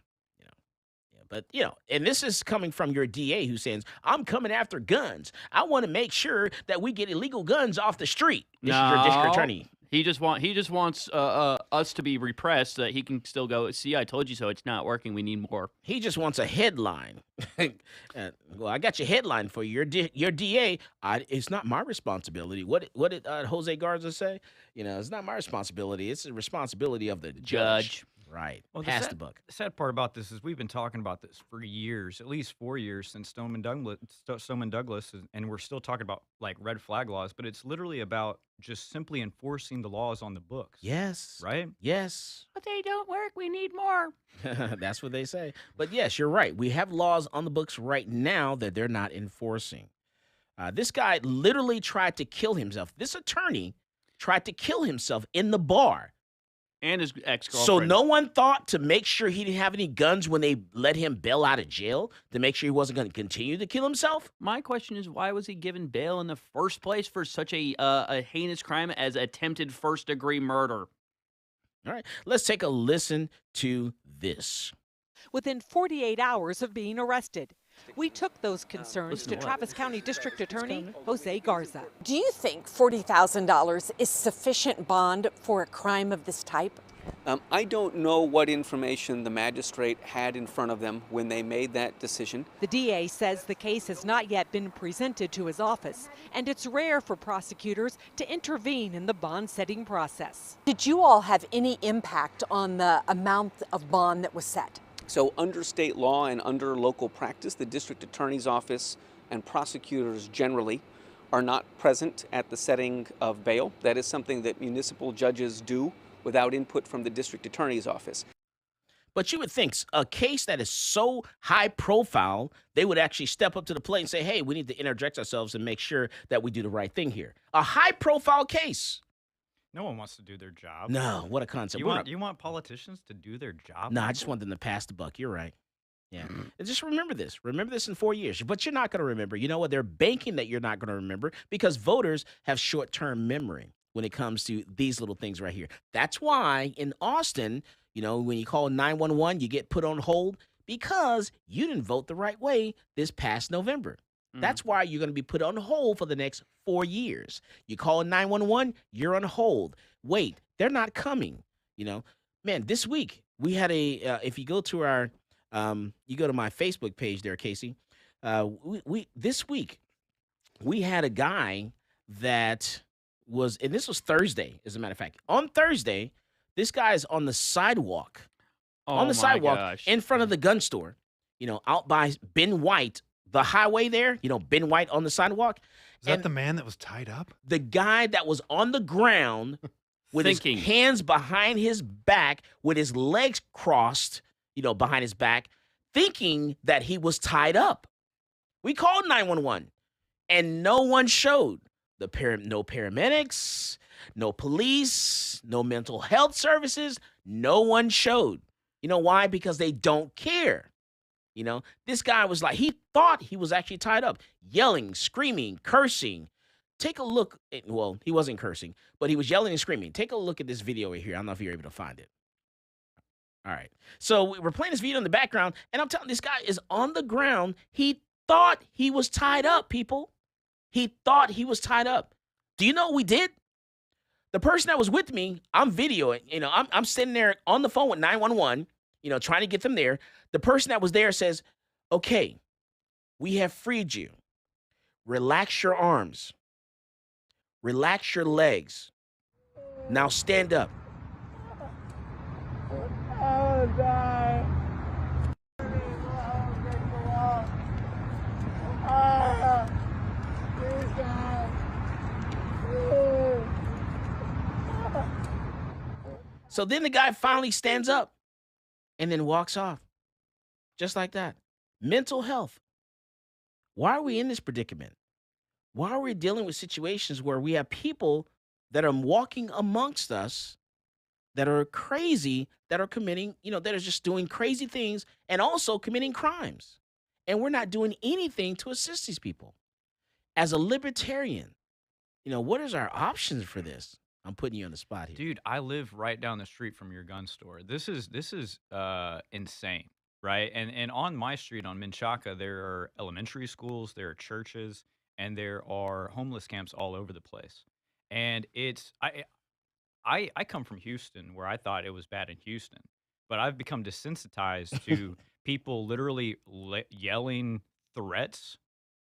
Speaker 2: but, and this is coming from your DA who says, I'm coming after guns. I want to make sure that we get illegal guns off the street. This is your district attorney.
Speaker 3: He just wants us to be repressed so that he can still go, see, I told you so. It's not working. We need more.
Speaker 2: He just wants a headline. Well, I got your headline for you. Your DA. It's not my responsibility. What did Jose Garza say? It's not my responsibility. It's the responsibility of the judge. Right.
Speaker 6: Well,
Speaker 2: pass the buck.
Speaker 6: The sad part about this is we've been talking about this for years, at least 4 years since Stoneman Douglas, and we're still talking about like red flag laws, but it's literally about just simply enforcing the laws on the books.
Speaker 2: Yes.
Speaker 6: Right?
Speaker 2: Yes.
Speaker 3: But they don't work. We need more.
Speaker 2: That's what they say. But yes, you're right. We have laws on the books right now that they're not enforcing. This guy literally tried to kill himself. This attorney tried to kill himself in the bar.
Speaker 3: And his ex-girlfriend.
Speaker 2: So no one thought to make sure he didn't have any guns when they let him bail out of jail to make sure he wasn't going to continue to kill himself?
Speaker 3: My question is, why was he given bail in the first place for such a heinous crime as attempted first-degree murder?
Speaker 2: All right, let's take a listen to this.
Speaker 11: Within 48 hours of being arrested, We took those concerns to Travis County District Attorney Jose Garza.
Speaker 12: Do you think $40,000 is sufficient bond for a crime of this type?
Speaker 13: I don't know what information the magistrate had in front of them when they made that decision.
Speaker 11: The DA says the case has not yet been presented to his office, and it's rare for prosecutors to intervene in the bond setting process.
Speaker 12: Did you all have any impact on the amount of bond that was set?
Speaker 13: So under state law and under local practice, the district attorney's office and prosecutors generally are not present at the setting of bail. That is something that municipal judges do without input from the district attorney's office.
Speaker 2: But you would think a case that is so high profile, they would actually step up to the plate and say, hey, we need to interject ourselves and make sure that we do the right thing here. A high profile case.
Speaker 6: No one wants to do their job.
Speaker 2: No, what a concept.
Speaker 6: You want politicians to do their job?
Speaker 2: No, I just want them to pass the buck. You're right. Yeah. And just remember this. Remember this in 4 years. But you're not going to remember. You know what? They're banking that you're not going to remember because voters have short-term memory when it comes to these little things right here. That's why in Austin, you know, when you call 911, you get put on hold because you didn't vote the right way this past November. That's why you're going to be put on hold for the next 4 years. You call 911, you're on hold. Wait, they're not coming. You know, man, this week we had if you go to our, you go to my Facebook page there, Casey. This week we had a guy that and this was Thursday, as a matter of fact. On Thursday, this guy is on the sidewalk, in front of the gun store, you know, out by Ben White, the highway there, you know, Ben White on the sidewalk.
Speaker 5: Is that the man that was tied up?
Speaker 2: The guy that was on the ground with his hands behind his back, with his legs crossed, you know, behind his back, thinking that he was tied up. We called 911, and no one showed. No paramedics, no police, no mental health services. No one showed. You know why? Because they don't care. You know, this guy was like, he thought he was actually tied up, yelling, screaming, cursing. Take a look. Well, he wasn't cursing, but he was yelling and screaming. Take a look at this video right here. I don't know if you're able to find it. All right. So we're playing this video in the background, and I'm telling you, this guy is on the ground. He thought he was tied up, people. He thought he was tied up. Do you know what we did? The person that was with me, I'm videoing. You know, I'm sitting there on the phone with 911, you know, trying to get them there. The person that was there says, okay, we have freed you. Relax your arms. Relax your legs. Now stand up. So then the guy finally stands up and then walks off. Just like that. Mental health. Why are we in this predicament? Why are we dealing with situations where we have people that are walking amongst us that are crazy, that are committing, you know, that are just doing crazy things and also committing crimes? And we're not doing anything to assist these people. As a libertarian, you know, what is our options for this? I'm putting you on the spot here.
Speaker 6: Dude, I live right down the street from your gun store. This is insane, right? And on my street on Menchaca, there are elementary schools, there are churches, and there are homeless camps all over the place. And it's I come from Houston, where I thought it was bad in Houston, but I've become desensitized to people literally yelling threats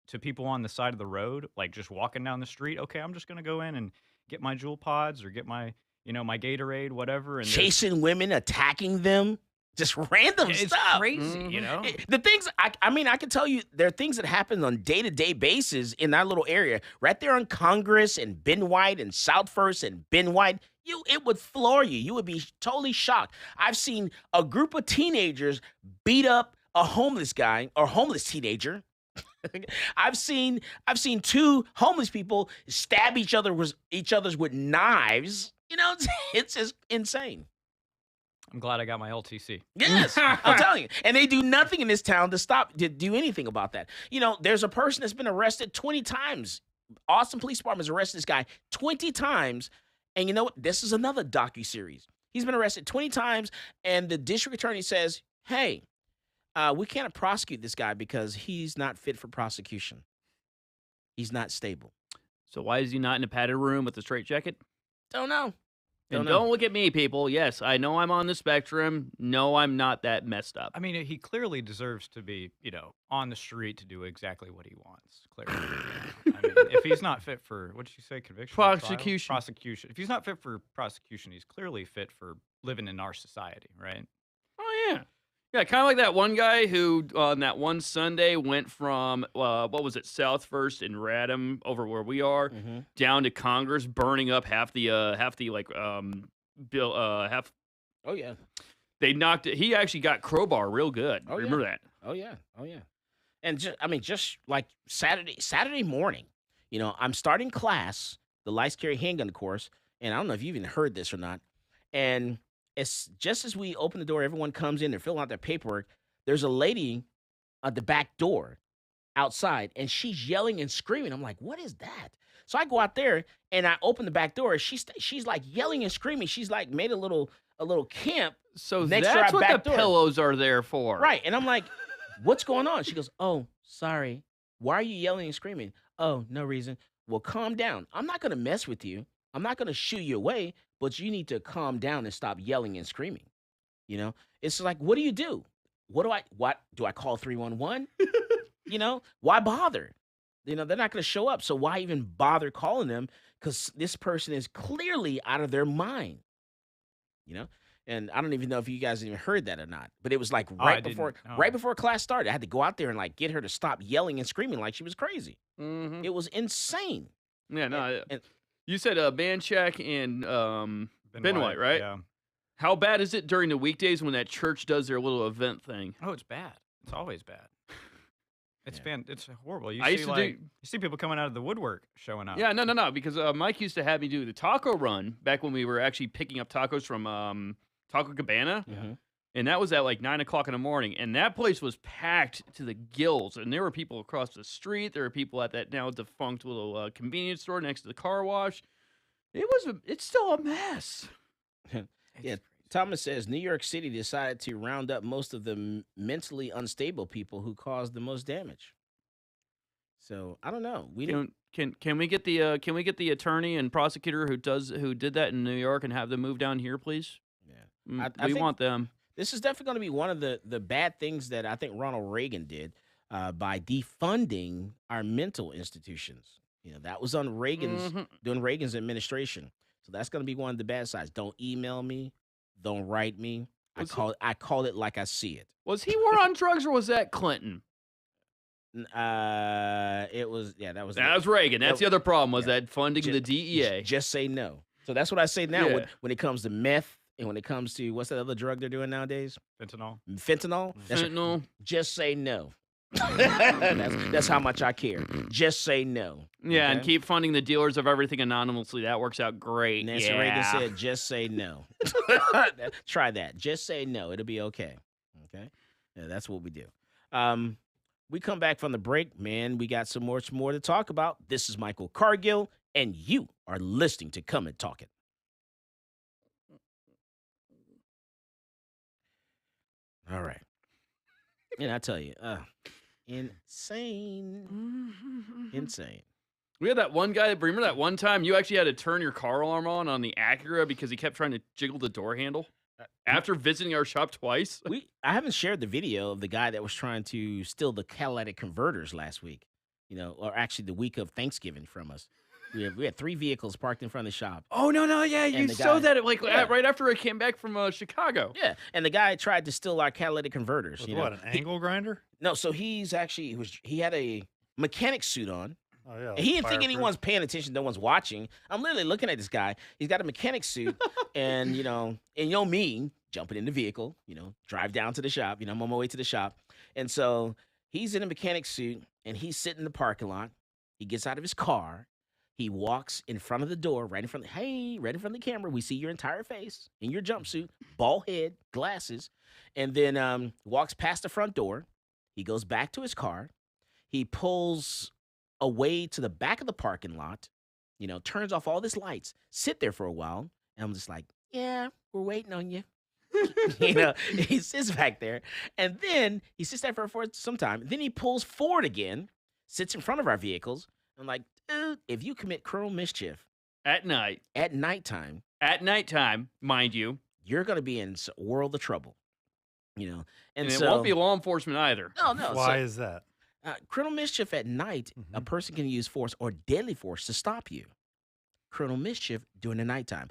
Speaker 6: to people on the side of the road, like just walking down the street. Okay, I'm just gonna go in and get my Jewel Pods or get my, you know, my Gatorade, whatever. And
Speaker 2: chasing women, attacking them, just random stuff.
Speaker 6: It's crazy, you know?
Speaker 2: The things, I mean, I can tell you there are things that happen on day-to-day basis in that little area. Right there on Congress and Ben White and South First and Ben White, it would floor you. You would be totally shocked. I've seen a group of teenagers beat up a homeless guy or homeless teenager. I've seen two homeless people stab each other's with knives. You know, it's just insane.
Speaker 6: I'm glad I got my LTC.
Speaker 2: Yes, I'm telling you. And they do nothing in this town to do anything about that. You know, there's a person that's been arrested 20 times. Austin Police Department has arrested this guy 20 times. And you know what? This is another docuseries. He's been arrested 20 times, and the district attorney says, hey, We can't prosecute this guy because he's not fit for prosecution. He's not stable.
Speaker 3: So why is he not in a padded room with a straitjacket?
Speaker 2: Don't know.
Speaker 3: And don't look at me, people. Yes, I know I'm on the spectrum. No, I'm not that messed up.
Speaker 6: I mean, he clearly deserves to be, on the street to do exactly what he wants. Clearly, I mean, if he's not fit for what did you say, conviction, or trial?
Speaker 3: Prosecution.
Speaker 6: Prosecution. If he's not fit for prosecution, he's clearly fit for living in our society, right?
Speaker 3: Oh yeah, yeah. Kind of like that one guy who on that one Sunday went from what was it, South First in Radham over where we are, down to Congress, burning up half the bill half.
Speaker 2: Oh yeah.
Speaker 3: They knocked it. He actually got crowbar real good.
Speaker 2: Oh,
Speaker 3: Remember
Speaker 2: yeah.
Speaker 3: that?
Speaker 2: Oh yeah. Oh yeah. And just like Saturday morning, I'm starting class, the lights carry handgun course, and I don't know if you even heard this or not. And it's just as we open the door, everyone comes in, they're filling out their paperwork. There's a lady at the back door outside, and she's yelling and screaming. I'm like, what is that? So I go out there and I open the back door. She's like yelling and screaming. She's like made a little camp.
Speaker 3: So
Speaker 2: next to
Speaker 3: that's
Speaker 2: our
Speaker 3: what
Speaker 2: back
Speaker 3: the
Speaker 2: door.
Speaker 3: pillows are there for.
Speaker 2: Right. And I'm like, what's going on? She goes, oh, sorry. Why are you yelling and screaming? Oh, no reason. Well, calm down. I'm not going to mess with you. I'm not going to shoo you away, but you need to calm down and stop yelling and screaming. It's like, what do? What do I call 311? Why bother? They're not going to show up. So why even bother calling them? Because this person is clearly out of their mind. And I don't even know if you guys even heard that or not, but it was like right before class started. I had to go out there and like get her to stop yelling and screaming like she was crazy.
Speaker 3: Mm-hmm.
Speaker 2: It was insane.
Speaker 3: Yeah, no. You said Banchak and Ben White, right?
Speaker 6: Yeah.
Speaker 3: How bad is it during the weekdays when that church does their little event thing?
Speaker 6: Oh, it's bad. It's always bad. It's it's horrible. You
Speaker 3: I used to
Speaker 6: you see people coming out of the woodwork showing up.
Speaker 3: Yeah, no, because Mike used to have me do the taco run back when we were actually picking up tacos from Taco Cabana.
Speaker 2: Mm-hmm.
Speaker 3: And that was at like 9 o'clock in the morning. And that place was packed to the gills. And there were people across the street. There were people at that now defunct little convenience store next to the car wash. It's still a mess.
Speaker 2: Yeah. Thomas says New York City decided to round up most of the mentally unstable people who caused the most damage. So I don't know.
Speaker 3: Can we get the attorney and prosecutor who did that in New York and have them move down here, please?
Speaker 2: Yeah,
Speaker 3: we want them.
Speaker 2: This is definitely going to be one of the bad things that I think Ronald Reagan did by defunding our mental institutions. That was on during Reagan's administration. So that's going to be one of the bad sides. Don't email me. Don't write me. I call it like I see it.
Speaker 3: Was he war on drugs or was that Clinton?
Speaker 2: It was that was
Speaker 3: Reagan. That's the other problem was that funding the DEA.
Speaker 2: Just say no. So that's what I say now when it comes to meth and when it comes to what's that other drug they're doing nowadays?
Speaker 6: Fentanyl.
Speaker 3: Fentanyl.
Speaker 2: Just say no. that's how much I care. Just say no.
Speaker 3: Yeah,
Speaker 2: okay?
Speaker 3: And keep funding the dealers of everything anonymously. That works out great.
Speaker 2: Nancy Reagan said, just say no. Try that. Just say no. It'll be okay. Okay? Yeah, that's what we do. We come back from the break, man. We got some more to talk about. This is Michael Cargill, and you are listening to Come and Talk It. All right. And I tell you, insane.
Speaker 3: We had that one guy. Remember that one time you actually had to turn your car alarm on the Acura because he kept trying to jiggle the door handle after visiting our shop twice?
Speaker 2: I haven't shared the video of the guy that was trying to steal the catalytic converters last week, or actually the week of Thanksgiving from us. We had 3 vehicles parked in front of the shop.
Speaker 3: Oh, no, yeah. You showed that right after I came back from Chicago.
Speaker 2: Yeah, and the guy tried to steal our catalytic converters.
Speaker 5: With what, an angle grinder?
Speaker 2: No, so he had a mechanic suit on.
Speaker 5: Oh, yeah.
Speaker 2: He didn't think anyone's paying attention. No one's watching. I'm literally looking at this guy. He's got a mechanic suit, and me jumping in the vehicle, drive down to the shop. I'm on my way to the shop, and so he's in a mechanic suit, and he's sitting in the parking lot. He gets out of his car. He walks in front of the door, right in front of the camera. We see your entire face in your jumpsuit, bald head, glasses, and then walks past the front door. He goes back to his car. He pulls away to the back of the parking lot, turns off all his lights, sit there for a while. And I'm just like, yeah, we're waiting on you. He sits back there, and then he sits there for some time. Then he pulls forward again, sits in front of our vehicles. I'm like, dude, if you commit criminal mischief
Speaker 3: at nighttime, mind you,
Speaker 2: you're going to be in a world of trouble. And
Speaker 3: it
Speaker 2: so,
Speaker 3: won't be law enforcement either.
Speaker 2: No.
Speaker 5: Why is that?
Speaker 2: Criminal mischief at night, a person can use force or deadly force to stop you. Criminal mischief during the nighttime.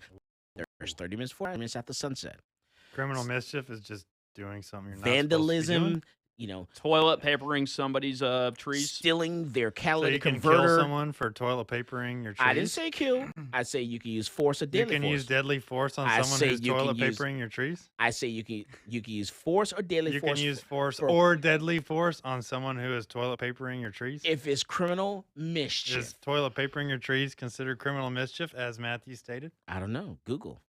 Speaker 2: There's 30 minutes, 40 minutes after sunset.
Speaker 5: Criminal mischief is just doing something you're not
Speaker 2: vandalism,
Speaker 5: supposed to be doing?
Speaker 3: Toilet papering somebody's trees,
Speaker 2: stealing their catalytic
Speaker 5: so you
Speaker 2: converter.
Speaker 5: Can kill someone for toilet papering your trees?
Speaker 2: I didn't say kill. I say you can use force or deadly force.
Speaker 5: You can use deadly force on someone who's toilet papering your trees?
Speaker 2: I say you can use force or deadly force.
Speaker 5: You can use force or deadly force on someone who is toilet papering your trees?
Speaker 2: If it's criminal mischief.
Speaker 5: Is toilet papering your trees considered criminal mischief, as Matthew stated?
Speaker 2: I don't know. Google.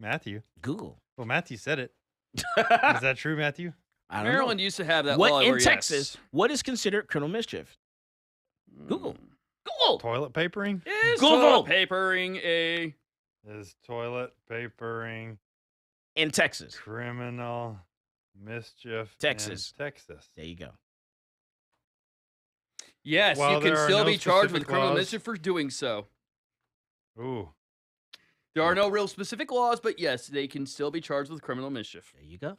Speaker 5: Matthew?
Speaker 2: Google.
Speaker 5: Well, Matthew said it. Is that true, Matthew?
Speaker 2: I don't
Speaker 3: Maryland
Speaker 2: know.
Speaker 3: used to have that
Speaker 2: what
Speaker 3: law
Speaker 2: in
Speaker 3: where,
Speaker 2: Texas?
Speaker 3: yes.
Speaker 2: What is considered criminal mischief? Google. Google.
Speaker 5: Toilet papering?
Speaker 3: Is
Speaker 2: Google.
Speaker 3: toilet papering a
Speaker 5: Is toilet papering
Speaker 2: in Texas?
Speaker 5: Criminal mischief
Speaker 2: Texas.
Speaker 5: in Texas.
Speaker 2: There you go.
Speaker 3: Yes,
Speaker 5: While
Speaker 3: you can
Speaker 5: there are
Speaker 3: still
Speaker 5: no
Speaker 3: be charged with
Speaker 5: specific
Speaker 3: criminal
Speaker 5: laws-
Speaker 3: mischief for doing so.
Speaker 5: Ooh.
Speaker 3: There are no real specific laws, but yes, they can still be charged with criminal mischief.
Speaker 2: There you go.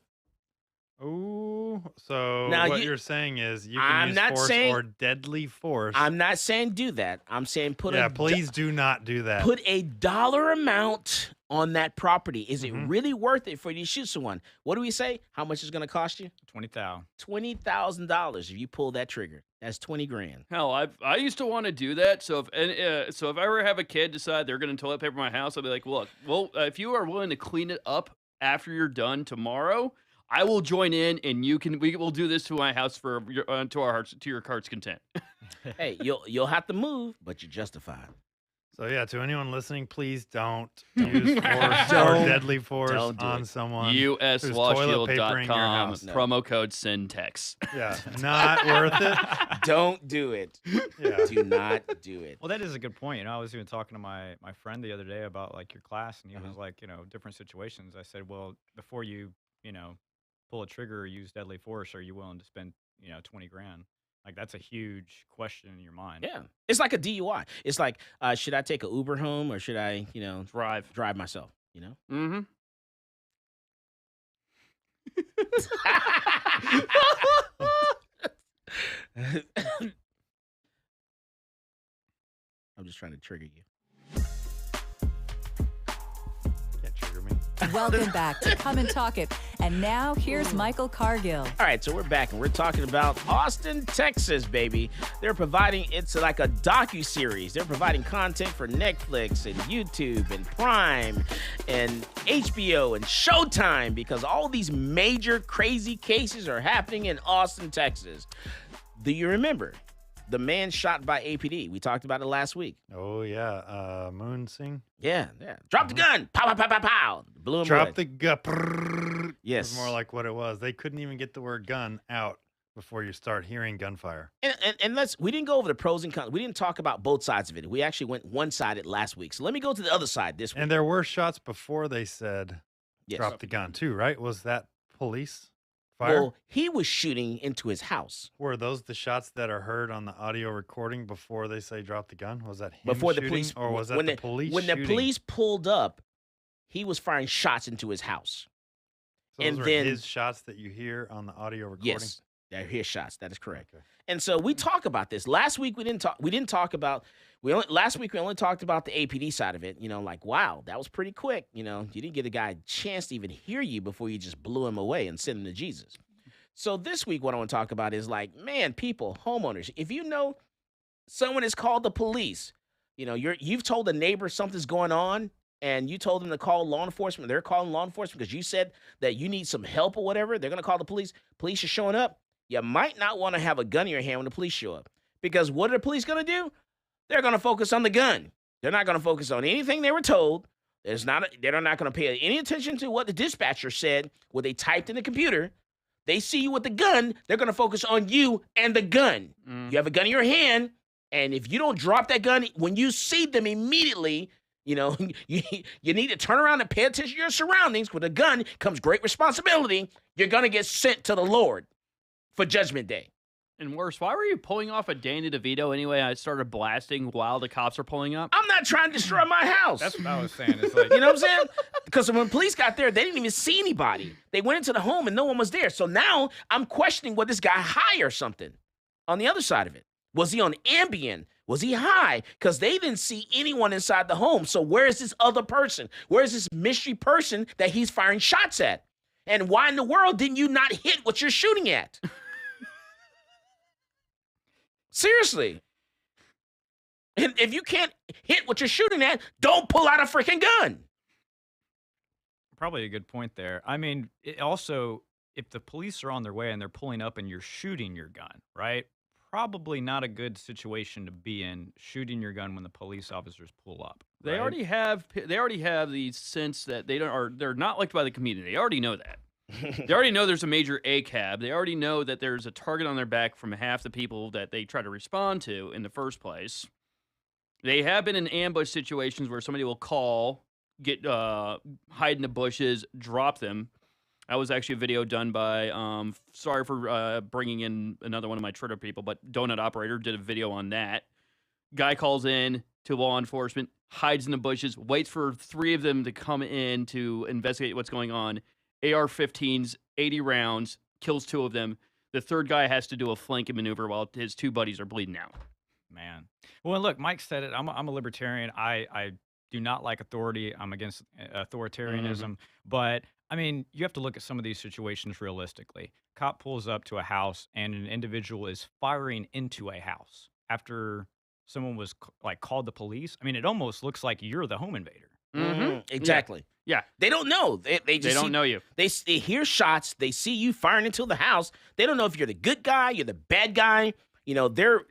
Speaker 5: Ooh. So
Speaker 2: Now
Speaker 5: what
Speaker 2: you-
Speaker 5: you're saying is you
Speaker 2: I'm
Speaker 5: can use
Speaker 2: not
Speaker 5: force
Speaker 2: saying-
Speaker 5: or deadly force.
Speaker 2: I'm not saying do that. I'm saying
Speaker 5: please do not do that.
Speaker 2: Put a dollar amount on that property. Is it
Speaker 5: Mm-hmm.
Speaker 2: really worth it for you to shoot someone? What do we say? How much is going to cost you?
Speaker 6: $20,000.
Speaker 2: $20,000 if you pull that trigger. That's 20 grand.
Speaker 3: Hell, I used to want to do that. So if I ever have a kid decide they're going to toilet paper my house, I'll be like, look, well, if you are willing to clean it up after you're done tomorrow, I will join in, and we will do this to my house to your heart's content.
Speaker 2: Hey, you'll have to move, but you're justified.
Speaker 5: So yeah, to anyone listening, please don't use force or deadly force
Speaker 2: Don't do
Speaker 5: on
Speaker 2: it.
Speaker 5: someone. who's toilet papering your
Speaker 3: USLawShield.com,
Speaker 5: house.
Speaker 3: promo code SYNTEX.
Speaker 5: Yeah, not worth it.
Speaker 2: Don't do it.
Speaker 5: Yeah.
Speaker 2: Do not do it.
Speaker 6: Well, that is a good point. I was even talking to my friend the other day about like your class, and he
Speaker 2: Uh-huh.
Speaker 6: was like, different situations. I said, well, before you, pull a trigger or use deadly force, are you willing to spend, 20 grand? Like that's a huge question in your mind.
Speaker 2: Yeah. It's like a DUI. It's like, should I take an Uber home or should I, drive myself,
Speaker 3: Mm-hmm.
Speaker 2: I'm just trying to trigger you.
Speaker 5: Can't trigger me.
Speaker 1: Welcome back to Come and Talk It. And now here's Michael Cargill.
Speaker 2: All right, so we're back and we're talking about Austin, Texas, baby. They're providing, it's like a docu-series. They're providing content for Netflix and YouTube and Prime and HBO and Showtime because all these major crazy cases are happening in Austin, Texas. Do you remember the man shot by APD? We talked about it last week.
Speaker 5: Oh yeah, Moon Singh.
Speaker 2: Yeah. Drop the gun. Pow, pow, pow, pow, pow. Blew him
Speaker 5: Drop
Speaker 2: away.
Speaker 5: the gun.
Speaker 2: Yes.
Speaker 5: It's more like what it was. They couldn't even get the word gun out before you start hearing gunfire.
Speaker 2: And we didn't go over the pros and cons. We didn't talk about both sides of it. We actually went one-sided last week. So let me go to the other side this week.
Speaker 5: And there were shots before they said
Speaker 2: Yes.
Speaker 5: drop the gun too, right? Was that police fire?
Speaker 2: Well, he was shooting into his house.
Speaker 5: Were those the shots that are heard on the audio recording before they say drop the gun? Was that him
Speaker 2: Before
Speaker 5: shooting,
Speaker 2: the police,
Speaker 5: or was that
Speaker 2: when
Speaker 5: the police
Speaker 2: When
Speaker 5: shooting?
Speaker 2: the police pulled up, he was firing shots into his house.
Speaker 5: So those
Speaker 2: and
Speaker 5: were
Speaker 2: then-
Speaker 5: his shots that you hear on the audio recording?
Speaker 2: Yes, they're his shots. That is correct.
Speaker 5: Okay.
Speaker 2: And so we talk about this. Last week we didn't talk about. Last week we only talked about the APD side of it. Like, wow, that was pretty quick. You didn't get a guy a chance to even hear you before you just blew him away and sent him to Jesus. So this week what I want to talk about is like, man, people, homeowners, if you know someone has called the police, you've told a neighbor something's going on and you told them to call law enforcement. They're calling law enforcement because you said that you need some help or whatever. They're going to call the police. Police are showing up. You might not want to have a gun in your hand when the police show up because what are the police going to do? They're going to focus on the gun. They're not going to focus on anything they were told. They're not going to pay any attention to what the dispatcher said, what they typed in the computer. They see you with the gun. They're going to focus on you and the gun. You have a gun in your hand, and if you don't drop that gun, when you see them immediately, You know, you need to turn around and pay attention to your surroundings. With a gun comes great responsibility. You're going to get sent to the Lord for Judgment Day.
Speaker 3: And worse, why were you pulling off a Danny DeVito anyway? I started blasting while the cops are pulling up.
Speaker 2: I'm not trying to destroy my house.
Speaker 6: That's what I was saying. It's like,
Speaker 2: You know what I'm saying? Because when police got there, they didn't even see anybody. They went into the home and no one was there. So now I'm questioning, was this guy high or something on the other side of it? Was he on Ambien? Was he high? Because they didn't see anyone inside the home. So where is this other person? Where is this mystery person that he's firing shots at? And why in the world didn't you not hit what you're shooting at? Seriously. And if you can't hit what you're shooting at, don't pull out a freaking gun.
Speaker 6: probably a good point there. I mean, it also, if the police are on their way and they're pulling up and you're shooting your gun, right? Probably not a good situation to be in, shooting your gun when the police officers pull up.
Speaker 3: They
Speaker 6: right?
Speaker 3: already have the sense that they're not liked by the community. They already know that. They already know there's a major ACAB. They already know that there's a target on their back from half the people that they try to respond to in the first place. They have been in ambush situations where somebody will call, get hide in the bushes, drop them. That was actually a video done by, sorry for bringing in another one of my Twitter people, but Donut Operator did a video on that. Guy calls in to law enforcement, hides in the bushes, waits for 3 of them to come in to investigate what's going on. AR-15s, 80 rounds, kills 2 of them. The third guy has to do a flanking maneuver while his 2 buddies are bleeding out.
Speaker 6: Man. Well, look, Mike said it. I'm a libertarian. I do not like authority. I'm against authoritarianism. But, I mean, you have to look at some of these situations realistically. Cop pulls up to a house, and an individual is firing into a house after someone was, called the police. I mean, it almost looks like you're the home invader.
Speaker 2: Mm-hmm. Exactly.
Speaker 3: Yeah.
Speaker 2: They don't know. They just
Speaker 3: don't know you.
Speaker 2: They hear shots. They see you firing into the house. They don't know if you're the good guy, you're the bad guy. You know, their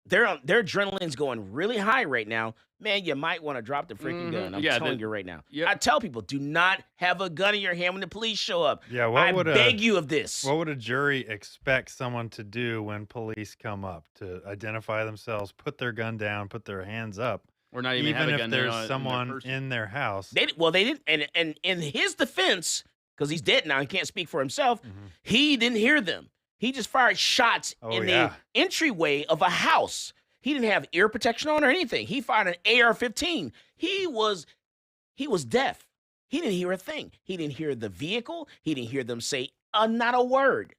Speaker 2: adrenaline's going really high right now. Man, you might want to drop the freaking gun. I'm telling you right now. I tell people, do not have a gun in your hand when the police show up.
Speaker 5: Yeah,
Speaker 2: I beg you of this.
Speaker 5: What would a jury expect someone to do when police come up? To identify themselves, put their gun down, put their hands up.
Speaker 3: Or not even have a gun
Speaker 5: if there's someone in their house.
Speaker 2: They didn't. And in his defense, because he's dead now, he can't speak for himself. He didn't hear them. He just fired shots in the entryway of a house. He didn't have ear protection on or anything. He fired an AR-15. He was deaf. He didn't hear a thing. He didn't hear the vehicle. He didn't hear them say not a word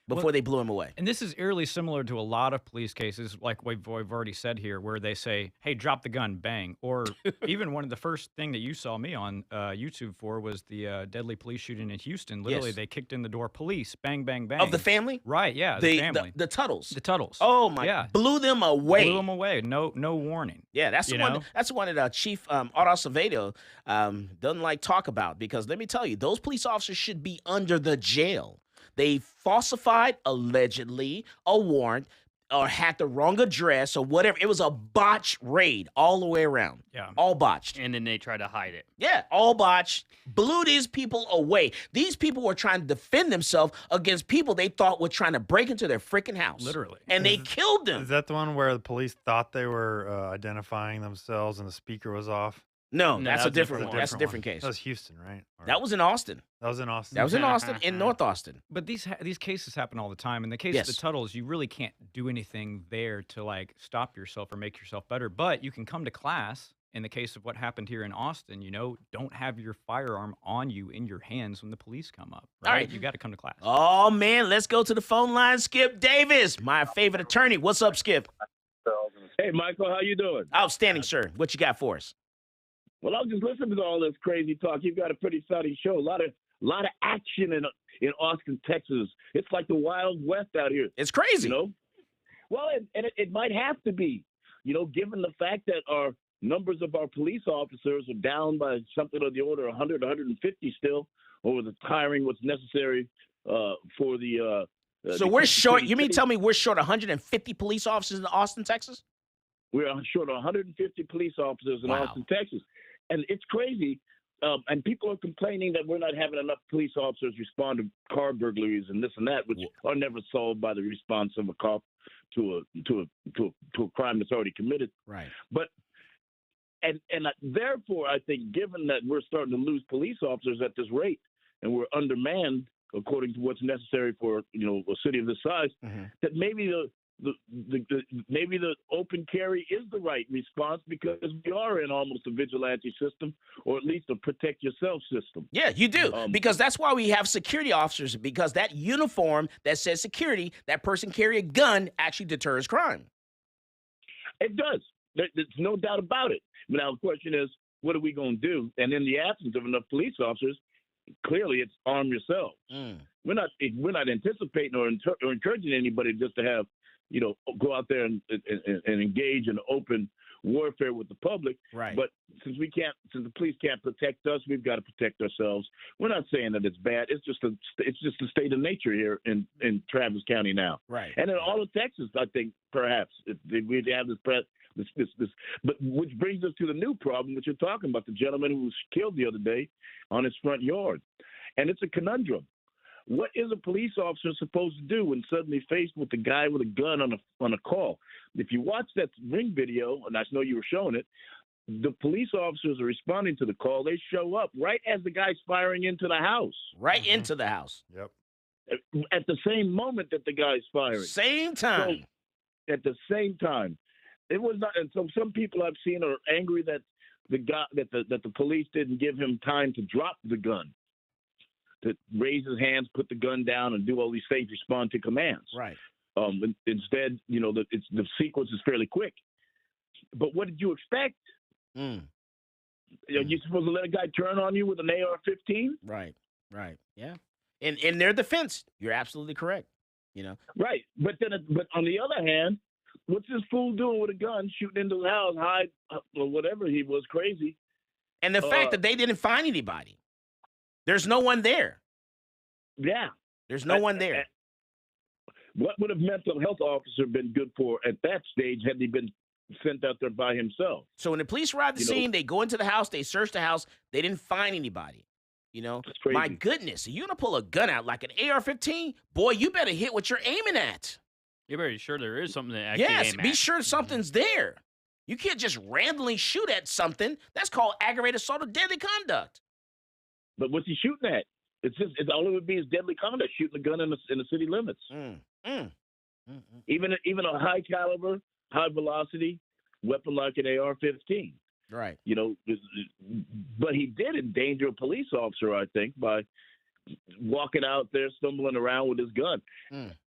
Speaker 2: before they blew him away.
Speaker 6: And this is eerily similar to a lot of police cases, like we've already said here, where they say, hey, drop the gun, bang. Or even one of the first thing that you saw me on YouTube for was the deadly police shooting in Houston. Literally, they kicked in the door, police, bang, bang, bang.
Speaker 2: Of the family?
Speaker 6: Right, yeah, the family.
Speaker 2: The Tuttles.
Speaker 6: The Tuttles.
Speaker 2: Oh, my. Blew them away.
Speaker 6: Blew them away. No warning.
Speaker 2: Yeah, that's the one. That's the one that Chief Otto Acevedo doesn't like talk about, because let me tell you, those police officers should be under the jail. They falsified, allegedly, a warrant or had the wrong address or whatever. It was a botched raid all the way around.
Speaker 6: Yeah.
Speaker 2: All botched.
Speaker 3: And then they tried to hide it.
Speaker 2: Yeah, all botched. Blew these people away. These people were trying to defend themselves against people they thought were trying to break into their freaking house.
Speaker 6: Literally.
Speaker 2: And they killed them.
Speaker 5: Is that the one where the police thought they were identifying themselves and the speaker was off?
Speaker 2: No, that's a different one. That's a different case.
Speaker 5: That was Houston, right?
Speaker 2: That was in Austin.
Speaker 5: That was in Austin.
Speaker 2: That was in Austin, in North Austin.
Speaker 6: But these cases happen all the time. In the case of the Tuttles, you really can't do anything there to stop yourself or make yourself better. But you can come to class. In the case of what happened here in Austin, don't have your firearm on you in your hands when the police come up. Right?
Speaker 2: All right.
Speaker 6: You got to come to class.
Speaker 2: Oh, man. Let's go to the phone line. Skip Davis, my favorite attorney. What's up, Skip?
Speaker 14: Hey, Michael, how you doing?
Speaker 2: Outstanding, sir. What you got for us?
Speaker 14: Well, I was just listening to all this crazy talk. You've got a pretty exciting show. A lot of action in Austin, Texas. It's like the Wild West out here.
Speaker 2: It's crazy.
Speaker 14: Well, it might have to be, given the fact that our numbers of our police officers are down by something of the order of 100, 150 still, over the hiring what's necessary for the.
Speaker 2: So we're short. You mean tell me we're short 150 police officers in Austin, Texas?
Speaker 14: We're short 150 police officers in Austin, Texas. And it's crazy. And people are complaining that we're not having enough police officers respond to car burglaries and this and that, which are never solved by the response of a cop to a crime that's already committed.
Speaker 2: Right.
Speaker 14: But Therefore, I think, given that we're starting to lose police officers at this rate, and we're undermanned according to what's necessary for a city of this size, that maybe maybe the open carry is the right response, because we are in almost a vigilante system, or at least a protect yourself system.
Speaker 2: Yeah, you do, because that's why we have security officers, because that uniform that says security, that person carry a gun, actually deters crime.
Speaker 14: It does. There's no doubt about it. Now, the question is, what are we going to do? And in the absence of enough police officers, clearly it's arm yourselves. We're not anticipating or encouraging anybody just to have, go out there and engage in open warfare with the public.
Speaker 2: Right.
Speaker 14: But since the police can't protect us, we've got to protect ourselves. We're not saying that it's bad. It's just the state of nature here in Travis County now.
Speaker 2: Right.
Speaker 14: And in all of Texas, I think perhaps we'd have this. But which brings us to the new problem, which you're talking about, the gentleman who was killed the other day on his front yard. And it's a conundrum. What is a police officer supposed to do when suddenly faced with a guy with a gun on a call? If you watch that Ring video, and I know you were showing it, the police officers are responding to the call. They show up right as the guy's firing into the house.
Speaker 2: Right into the house.
Speaker 5: Yep.
Speaker 14: At the same moment that the guy's firing.
Speaker 2: Same time.
Speaker 14: So, at the same time. It was not, and so some people I've seen are angry that the police didn't give him time to drop the gun, to raise his hands, put the gun down, and do all these things, respond to commands.
Speaker 2: Right.
Speaker 14: Instead, the sequence is fairly quick. But what did you expect? You're supposed to let a guy turn on you with an AR-15?
Speaker 2: Right. Yeah. In their defense, you're absolutely correct.
Speaker 14: Right. But on the other hand, what's this fool doing with a gun, shooting into the house, hide or whatever he was, crazy?
Speaker 2: And the fact that they didn't find anybody. There's no one there.
Speaker 14: Yeah.
Speaker 2: There's no one there.
Speaker 14: What would a mental health officer been good for at that stage had he been sent out there by himself?
Speaker 2: So when the police arrive at the scene, they go into the house, they search the house, they didn't find anybody.
Speaker 14: That's crazy.
Speaker 2: My goodness, you're going to pull a gun out like an AR-15? Boy, you better hit what you're aiming at.
Speaker 3: You better be sure there is something to actually
Speaker 2: Yes,
Speaker 3: aim
Speaker 2: be
Speaker 3: at.
Speaker 2: sure something's there. You can't just randomly shoot at something. That's called aggravated assault of deadly conduct.
Speaker 14: But what's he shooting at? It's all it would be is deadly conduct, shooting a gun in the city limits. Even a high caliber, high velocity weapon like an AR-15.
Speaker 2: Right.
Speaker 14: But he did endanger a police officer, I think, by walking out there, stumbling around with his gun.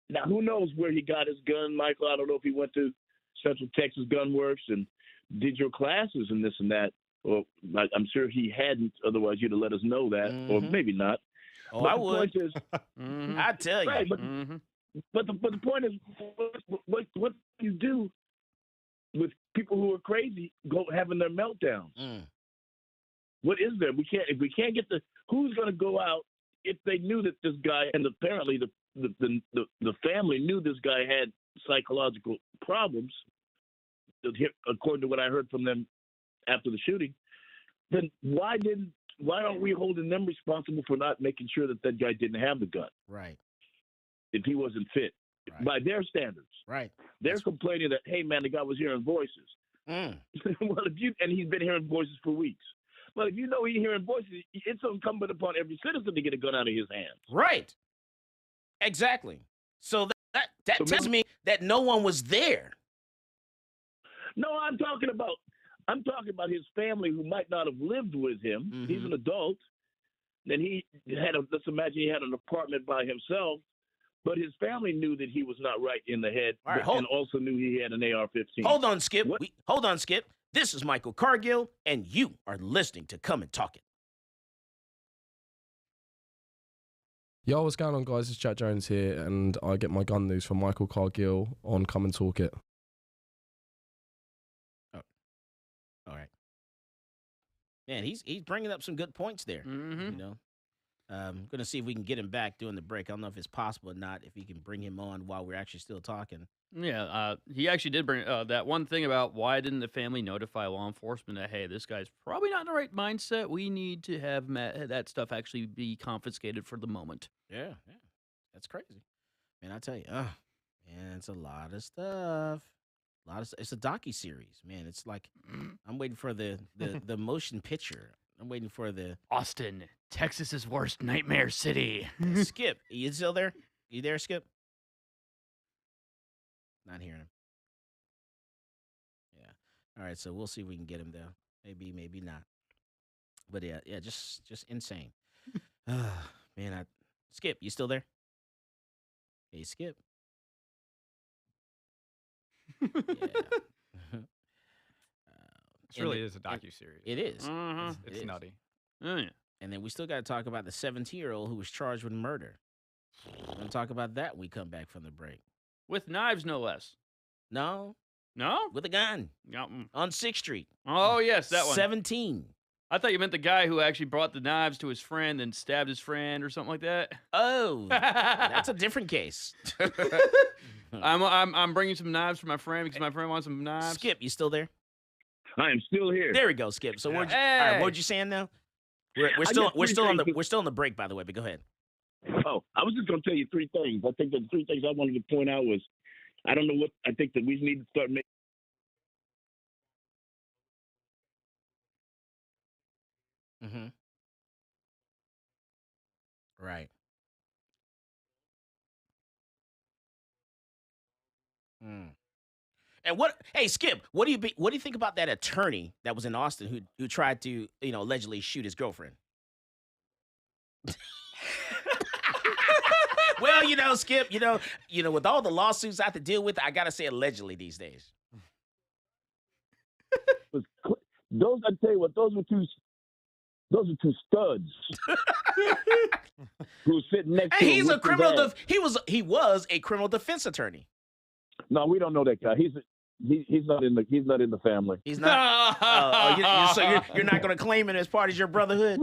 Speaker 14: Now, who knows where he got his gun, Michael? I don't know if he went to Central Texas Gun Works and did your classes and this and that. Or I'm sure he hadn't. Otherwise, you'd have let us know that, or maybe not.
Speaker 2: Oh,
Speaker 14: but
Speaker 2: I
Speaker 14: the
Speaker 2: would.
Speaker 14: point is,
Speaker 2: I tell you.
Speaker 14: Right, but the point is, what do you do with people who are crazy having their meltdowns? What is there? If we can't get who's going to go out if they knew that this guy, and apparently the family knew this guy had psychological problems, according to what I heard from them after the shooting, then why aren't we holding them responsible for not making sure that guy didn't have the gun?
Speaker 2: Right.
Speaker 14: If he wasn't fit by their standards.
Speaker 2: Right.
Speaker 14: They're complaining that, hey man, the guy was hearing voices. Well, and he's been hearing voices for weeks. Well, if you know he's hearing voices, it's incumbent upon every citizen to get a gun out of his hands.
Speaker 2: Right. Exactly. So that tells me that no one was there.
Speaker 14: No, I'm talking about his family who might not have lived with him. He's an adult. Then let's imagine he had an apartment by himself, but his family knew that he was not right in the head, and also knew he had an AR-15.
Speaker 2: Hold on, Skip. Hold on, Skip. This is Michael Cargill, and you are listening to Come and Talk It.
Speaker 9: Yo, what's going on, guys? It's Jack Jones here, and I get my gun news from Michael Cargill on Come and Talk It.
Speaker 2: All right. Man, he's bringing up some good points there. I'm going to see if we can get him back during the break. I don't know if it's possible or not, if we can bring him on while we're actually still talking.
Speaker 3: Yeah, he actually did bring that one thing about why didn't the family notify law enforcement that, hey, this guy's probably not in the right mindset. We need to have that stuff actually be confiscated for the moment.
Speaker 2: Yeah. That's crazy. Man, I tell you, man, it's a lot of stuff. It's a docu-series, man. It's like I'm waiting for the motion picture. I'm waiting for the
Speaker 3: Austin, Texas's worst nightmare city.
Speaker 2: Skip. You still there? You there, Skip? Not hearing him. Yeah. All right, so we'll see if we can get him though. Maybe, maybe not. But yeah, just insane. Man, Skip, you still there? Hey, Skip. Yeah.
Speaker 6: This really is a docuseries.
Speaker 2: It is.
Speaker 6: It's nutty.
Speaker 3: Oh, yeah.
Speaker 2: And then we still got to talk about the 17-year-old who was charged with murder. We're going to talk about that when we come back from the break.
Speaker 3: With knives, no less.
Speaker 2: No.
Speaker 3: No?
Speaker 2: With a gun.
Speaker 3: Yeah.
Speaker 2: On 6th Street.
Speaker 3: Oh, yes, that one.
Speaker 2: 17.
Speaker 3: I thought you meant the guy who actually brought the knives to his friend and stabbed his friend or something like that.
Speaker 2: Oh, that's a different case.
Speaker 3: I'm bringing some knives for my friend because my friend wants some knives.
Speaker 2: Skip, you still there?
Speaker 14: I am still here.
Speaker 2: There we go, Skip. So all right, what were you saying now? We're still on the break, by the way. But go ahead.
Speaker 14: Oh, I was just going to tell you 3 things. I think the 3 things I wanted to point out was, I don't know what I think that we need to start making.
Speaker 2: Mm-hmm. Right. And hey, Skip, what do you think about that attorney that was in Austin who tried to, allegedly shoot his girlfriend? Well, Skip, with all the lawsuits I have to deal with, I gotta say allegedly these days.
Speaker 14: Those, I tell you what, those are two studs who sitting next to him.
Speaker 2: He's a criminal. He was a criminal defense attorney.
Speaker 14: No, we don't know that guy. He's not in the family.
Speaker 2: He's not. So you're not going to claim him as part of your brotherhood?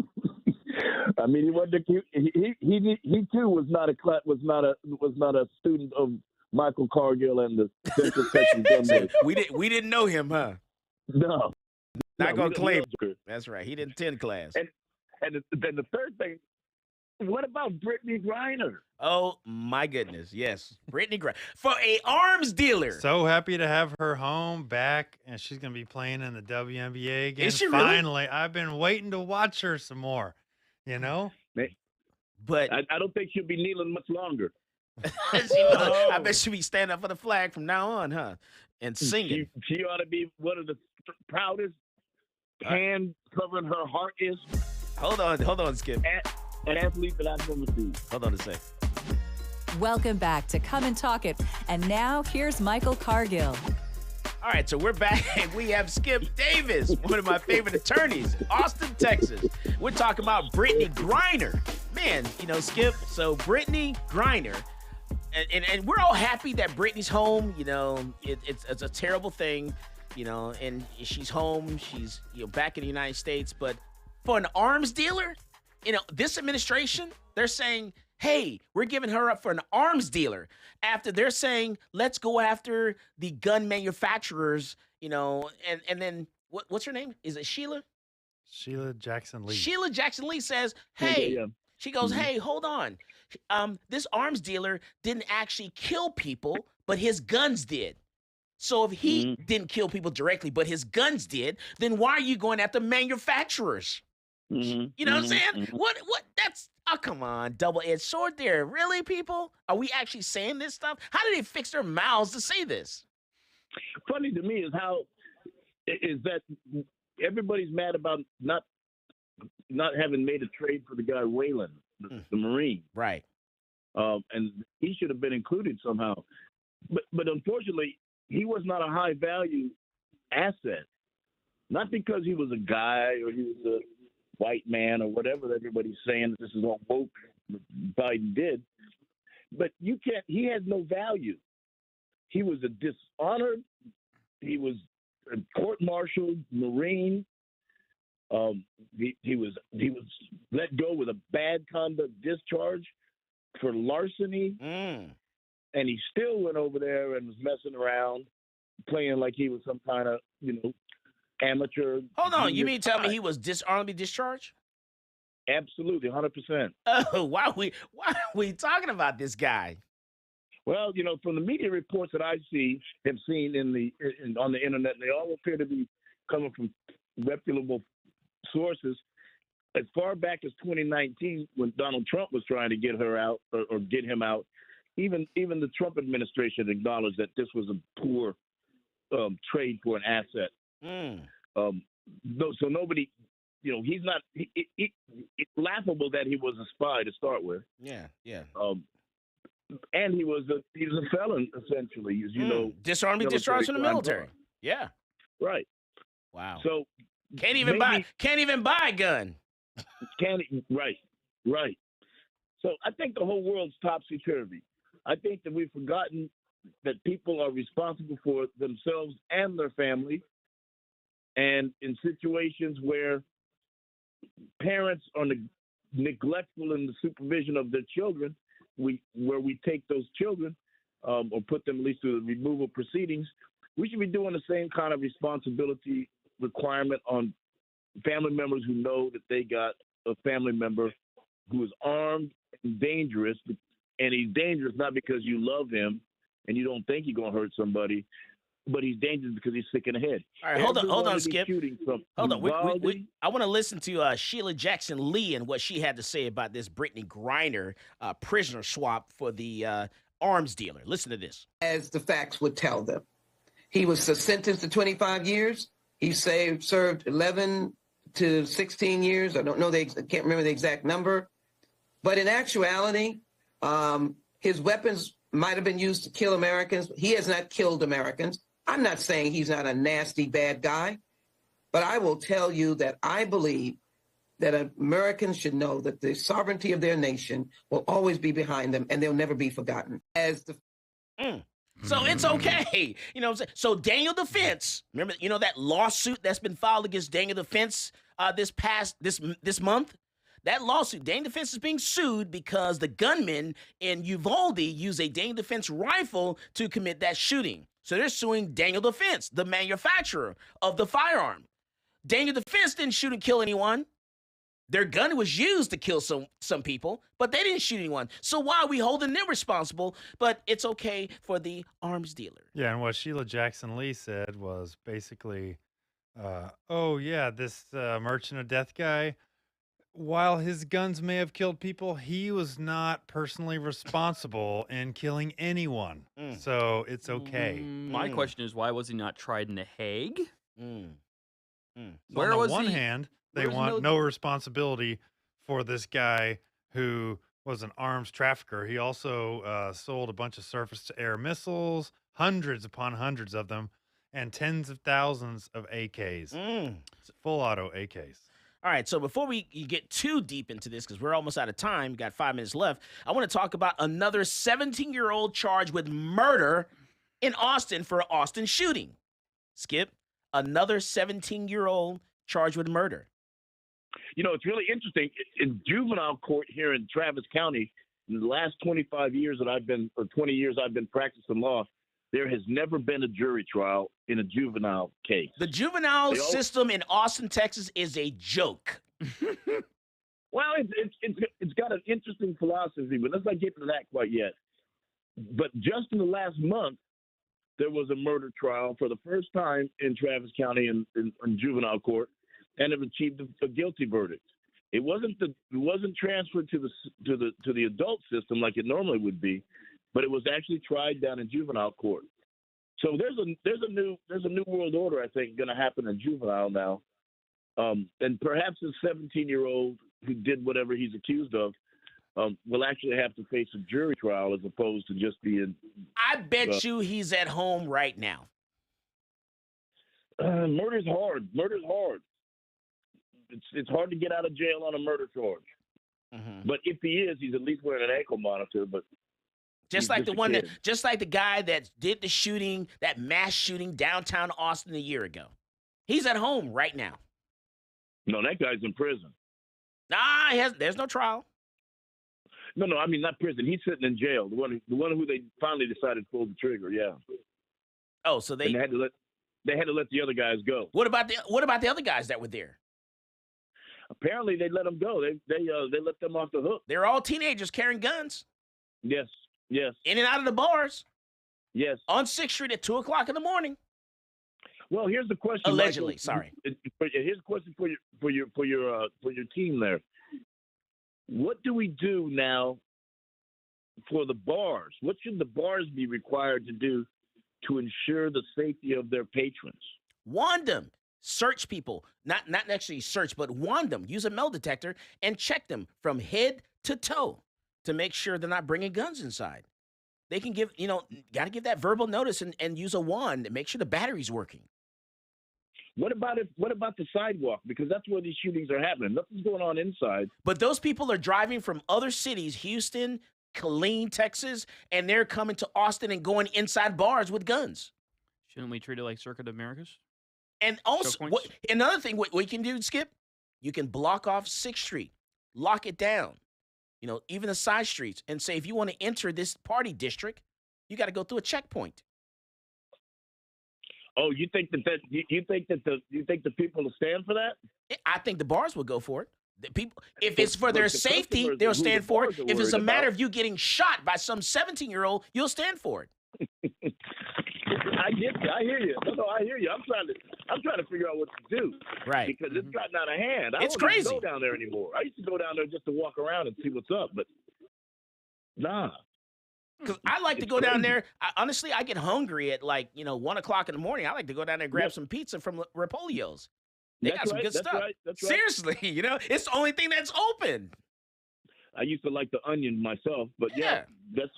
Speaker 14: I mean, he wasn't. He too was not a student of Michael Cargill and the Central Texas Gunmen.
Speaker 2: We didn't know him, huh?
Speaker 14: No.
Speaker 2: Not going to claim. That's right. He didn't attend class.
Speaker 14: And then the third thing. What about Brittany Griner?
Speaker 2: Oh my goodness, yes, Brittany Griner for a arms dealer.
Speaker 5: So happy to have her home back, and she's gonna be playing in the WNBA again.
Speaker 2: Is she
Speaker 5: finally?
Speaker 2: Really?
Speaker 5: I've been waiting to watch her some more.
Speaker 2: But
Speaker 14: I don't think she'll be kneeling much longer.
Speaker 2: I bet she'll be standing up for the flag from now on, huh? And singing.
Speaker 14: She ought to be one of the proudest. Hand covering her heart is.
Speaker 2: Hold on, Skip.
Speaker 14: An athlete that I've ever seen.
Speaker 2: Hold on a sec.
Speaker 1: Welcome back to Come and Talk It. And now here's Michael Cargill.
Speaker 2: All right, so we're back and we have Skip Davis, one of my favorite attorneys, Austin, Texas. We're talking about Brittany Griner. Man, Skip, so Brittany Griner, and we're all happy that Brittany's home. It's a terrible thing, and she's home. She's, back in the United States. But for an arms dealer, this administration, they're saying, hey, we're giving her up for an arms dealer after they're saying, let's go after the gun manufacturers, and then what's her name? Is it Sheila?
Speaker 5: Sheila Jackson Lee.
Speaker 2: Sheila Jackson Lee says, hey, she goes, hey, hold on. This arms dealer didn't actually kill people, but his guns did. So if he didn't kill people directly, but his guns did, then why are you going after manufacturers? You know what I'm saying? What? That's, oh, come on, double-edged sword there. Really, people? Are we actually saying this stuff? How did they fix their mouths to say this?
Speaker 14: Funny to me is that everybody's mad about not having made a trade for the guy Whalen, the Marine.
Speaker 2: Right.
Speaker 14: And he should have been included somehow. But unfortunately, he was not a high-value asset. Not because he was a guy or he was a white man or whatever everybody's saying this is what woke Biden did. But he had no value. He was a dishonored, he was a court-martialed Marine. He was let go with a bad conduct discharge for larceny. And he still went over there and was messing around, playing like he was some kind of, amateur.
Speaker 2: Hold on, you mean tell me he was dishonorably discharged?
Speaker 14: Absolutely, 100%.
Speaker 2: Oh, why are we talking about this guy?
Speaker 14: Well, from the media reports that I have seen on the internet, they all appear to be coming from reputable sources. As far back as 2019, when Donald Trump was trying to get her out or get him out, even the Trump administration acknowledged that this was a poor trade for an asset. So nobody, he's not. It's laughable that he was a spy to start with.
Speaker 2: Yeah.
Speaker 14: And he was a felon essentially, as you know.
Speaker 2: Disarmed discharged from the military. Yeah.
Speaker 14: Right.
Speaker 2: Wow.
Speaker 14: So
Speaker 2: can't even buy a gun.
Speaker 14: Right. So I think the whole world's topsy-turvy. I think that we've forgotten that people are responsible for themselves and their family. And in situations where parents are neglectful in the supervision of their children, where we take those children or put them at least through the removal proceedings, we should be doing the same kind of responsibility requirement on family members who know that they got a family member who is armed and dangerous, and he's dangerous not because you love him and you don't think he's going to hurt somebody, but he's dangerous because he's sick in the head.
Speaker 2: All right, hold on, Skip. Hold on. I want to listen to Sheila Jackson Lee and what she had to say about this Brittany Griner prisoner swap for the arms dealer. Listen to this.
Speaker 15: As the facts would tell them. He was sentenced to 25 years. He served 11 to 16 years. I don't know, I can't remember the exact number. But in actuality, his weapons might have been used to kill Americans. He has not killed Americans. I'm not saying he's not a nasty, bad guy, but I will tell you that I believe that Americans should know that the sovereignty of their nation will always be behind them and they'll never be forgotten.
Speaker 2: So it's okay. So Daniel Defense, remember, that lawsuit that's been filed against Daniel Defense this month? That lawsuit, Daniel Defense is being sued because the gunman in Uvalde used a Daniel Defense rifle to commit that shooting. So they're suing Daniel Defense, the manufacturer of the firearm. Daniel Defense didn't shoot and kill anyone. Their gun was used to kill some people, but they didn't shoot anyone. So why are we holding them responsible? But it's okay for the arms dealer.
Speaker 5: Yeah, and what Sheila Jackson Lee said was basically, this Merchant of Death guy, while his guns may have killed people, he was not personally responsible in killing anyone. So it's okay.
Speaker 3: My question is, why was he not tried in The Hague?
Speaker 5: So on the one hand, they want no responsibility for this guy who was an arms trafficker. He also sold a bunch of surface-to-air missiles, hundreds upon hundreds of them, and tens of thousands of AKs, full auto AKs.
Speaker 2: All right, so before you get too deep into this, because we're almost out of time, got 5 minutes left, I want to talk about another 17-year-old charged with murder in Austin for Austin shooting. Skip, another 17-year-old charged with murder.
Speaker 14: It's really interesting. In juvenile court here in Travis County, in the last 20 years I've been practicing law, there has never been a jury trial in a juvenile case.
Speaker 2: The juvenile system in Austin, Texas is a joke.
Speaker 14: Well, it's got an interesting philosophy, but let's not get into that quite yet. But just in the last month, there was a murder trial for the first time in Travis County in juvenile court, and it achieved a guilty verdict. It wasn't transferred to the adult system like it normally would be, but it was actually tried down in juvenile court. So there's a new world order, I think, going to happen in juvenile now, and perhaps a 17-year-old who did whatever he's accused of will actually have to face a jury trial as opposed to just being.
Speaker 2: I bet you he's at home right now.
Speaker 14: Murder's hard. It's hard to get out of jail on a murder charge. But if he is, he's at least wearing an ankle monitor. But
Speaker 2: just like the guy that did the shooting, that mass shooting downtown Austin a year ago, he's at home right now.
Speaker 14: No, that guy's in prison.
Speaker 2: Nah, there's no trial.
Speaker 14: No, I mean not prison. He's sitting in jail. The one who they finally decided to pull the trigger. Yeah.
Speaker 2: Oh, so they
Speaker 14: had to let the other guys go.
Speaker 2: What about the other guys that were there?
Speaker 14: Apparently, they let them go. They let them off the hook.
Speaker 2: They're all teenagers carrying guns.
Speaker 14: Yes. Yes.
Speaker 2: In and out of the bars.
Speaker 14: Yes.
Speaker 2: On 6th Street at 2 o'clock in the morning.
Speaker 14: Well, here's the question.
Speaker 2: Allegedly,
Speaker 14: Michael.
Speaker 2: sorry.
Speaker 14: Here's a question for your team there. What do we do now for the bars? What should the bars be required to do to ensure the safety of their patrons?
Speaker 2: Wand them. Search people. Not actually search, but wand them. Use a metal detector and check them from head to toe to make sure they're not bringing guns inside. They can give, got to give that verbal notice and use a wand to make sure the battery's working.
Speaker 14: What about the sidewalk? Because that's where these shootings are happening. Nothing's going on inside.
Speaker 2: But those people are driving from other cities, Houston, Killeen, Texas, and they're coming to Austin and going inside bars with guns.
Speaker 3: Shouldn't we treat it like Circuit of Americas?
Speaker 2: And also, another thing, what we can do, Skip, you can block off 6th Street, lock it down, even the side streets, and say if you want to enter this party district, you got to go through a checkpoint.
Speaker 14: Oh, you think that you think the people will stand for that?
Speaker 2: I think the bars will go for it. The people, if it's for their safety, they'll stand for it. If it's a matter of you getting shot by some 17-year-old, you'll stand for it.
Speaker 14: I hear you. No, I hear you. I'm trying to figure out what to do.
Speaker 2: Right.
Speaker 14: Because it's gotten out of hand. I
Speaker 2: It's
Speaker 14: don't even
Speaker 2: crazy.
Speaker 14: go down there anymore. I used to go down there just to walk around and see what's up, but nah.
Speaker 2: Because I like to go down there. Honestly, I get hungry at 1 o'clock in the morning. I like to go down there and grab some pizza from Rapolio's. They got some good stuff.
Speaker 14: That's right.
Speaker 2: Seriously, it's the only thing that's open.
Speaker 14: I used to like the onion myself, but yeah,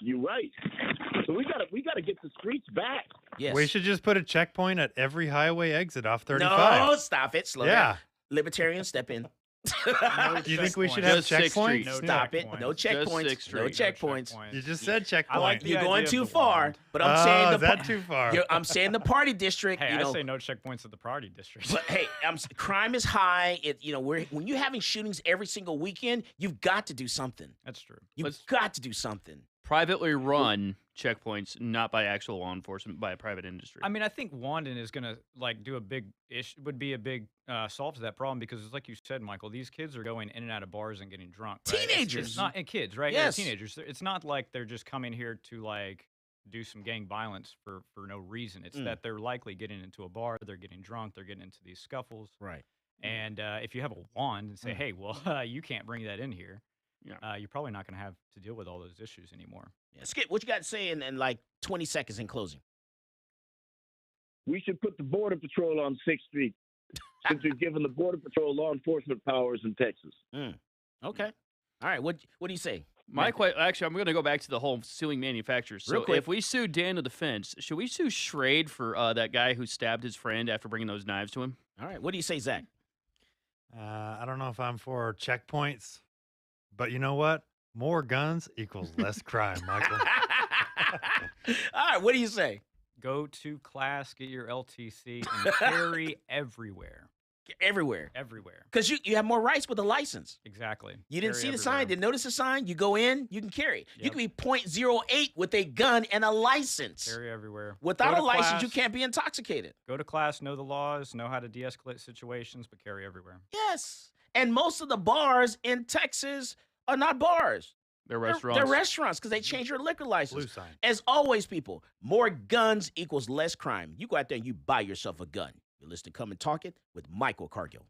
Speaker 14: you're right. So we gotta get the streets back.
Speaker 2: Yes.
Speaker 5: We should just put a checkpoint at every highway exit off 35.
Speaker 2: No, stop it. Slow down. Libertarians, step in.
Speaker 5: Do you think we should have checkpoints?
Speaker 2: Stop it. No checkpoints. No checkpoints.
Speaker 5: You just said checkpoint.
Speaker 2: You're going too far. But I'm saying
Speaker 5: is that too far?
Speaker 2: I'm saying the party district.
Speaker 6: Hey, I say no checkpoints at the party district.
Speaker 2: But hey, crime is high. When you're having shootings every single weekend, you've got to do something.
Speaker 6: That's true.
Speaker 2: You've got to do something.
Speaker 3: Privately run checkpoints, not by actual law enforcement, by a private industry.
Speaker 6: I mean, I think Wandin is gonna do a big would be a big solve to that problem because it's like you said, Michael. These kids are going in and out of bars and getting drunk. Right?
Speaker 2: Teenagers,
Speaker 6: it's not kids, right?
Speaker 2: Yes,
Speaker 6: yeah, teenagers. It's not like they're just coming here to do some gang violence for no reason. It's that they're likely getting into a bar, they're getting drunk, they're getting into these scuffles.
Speaker 2: Right.
Speaker 6: And if you have a wand and say, hey, well, you can't bring that in here. Yeah. You're probably not going to have to deal with all those issues anymore.
Speaker 2: Yeah. Skip, what you got to say in 20 seconds in closing?
Speaker 14: We should put the Border Patrol on 6th Street since we've given the Border Patrol law enforcement powers in Texas.
Speaker 2: Okay. All right. What do you say?
Speaker 3: Actually, I'm going to go back to the whole suing manufacturers.
Speaker 2: Real
Speaker 3: So
Speaker 2: quick.
Speaker 3: if we sue Dan to the fence, should we sue Schrade for that guy who stabbed his friend after bringing those knives to him?
Speaker 2: All right. What do you say, Zach?
Speaker 5: I don't know if I'm for checkpoints, but you know what? More guns equals less crime, Michael.
Speaker 2: All right. What do you say?
Speaker 6: Go to class, get your LTC, and carry everywhere.
Speaker 2: Everywhere.
Speaker 6: Everywhere.
Speaker 2: Because you have more rights with a license.
Speaker 6: Exactly.
Speaker 2: You didn't
Speaker 6: Carry
Speaker 2: see the
Speaker 6: everywhere.
Speaker 2: sign, didn't notice the sign. You go in, you can carry. You can be .08 with a gun and a license.
Speaker 6: Carry everywhere.
Speaker 2: Without
Speaker 6: Go
Speaker 2: a
Speaker 6: to
Speaker 2: license,
Speaker 6: class,
Speaker 2: you can't be intoxicated.
Speaker 6: Go to class, know the laws, know how to de-escalate situations, but carry everywhere.
Speaker 2: Yes. And most of the bars in Texas are not bars.
Speaker 3: They're restaurants.
Speaker 2: They're restaurants because they change your liquor license.
Speaker 5: Blue sign.
Speaker 2: As always, people, more guns equals less crime. You go out there and you buy yourself a gun. You're listening to Come and Talk It with Michael Cargill.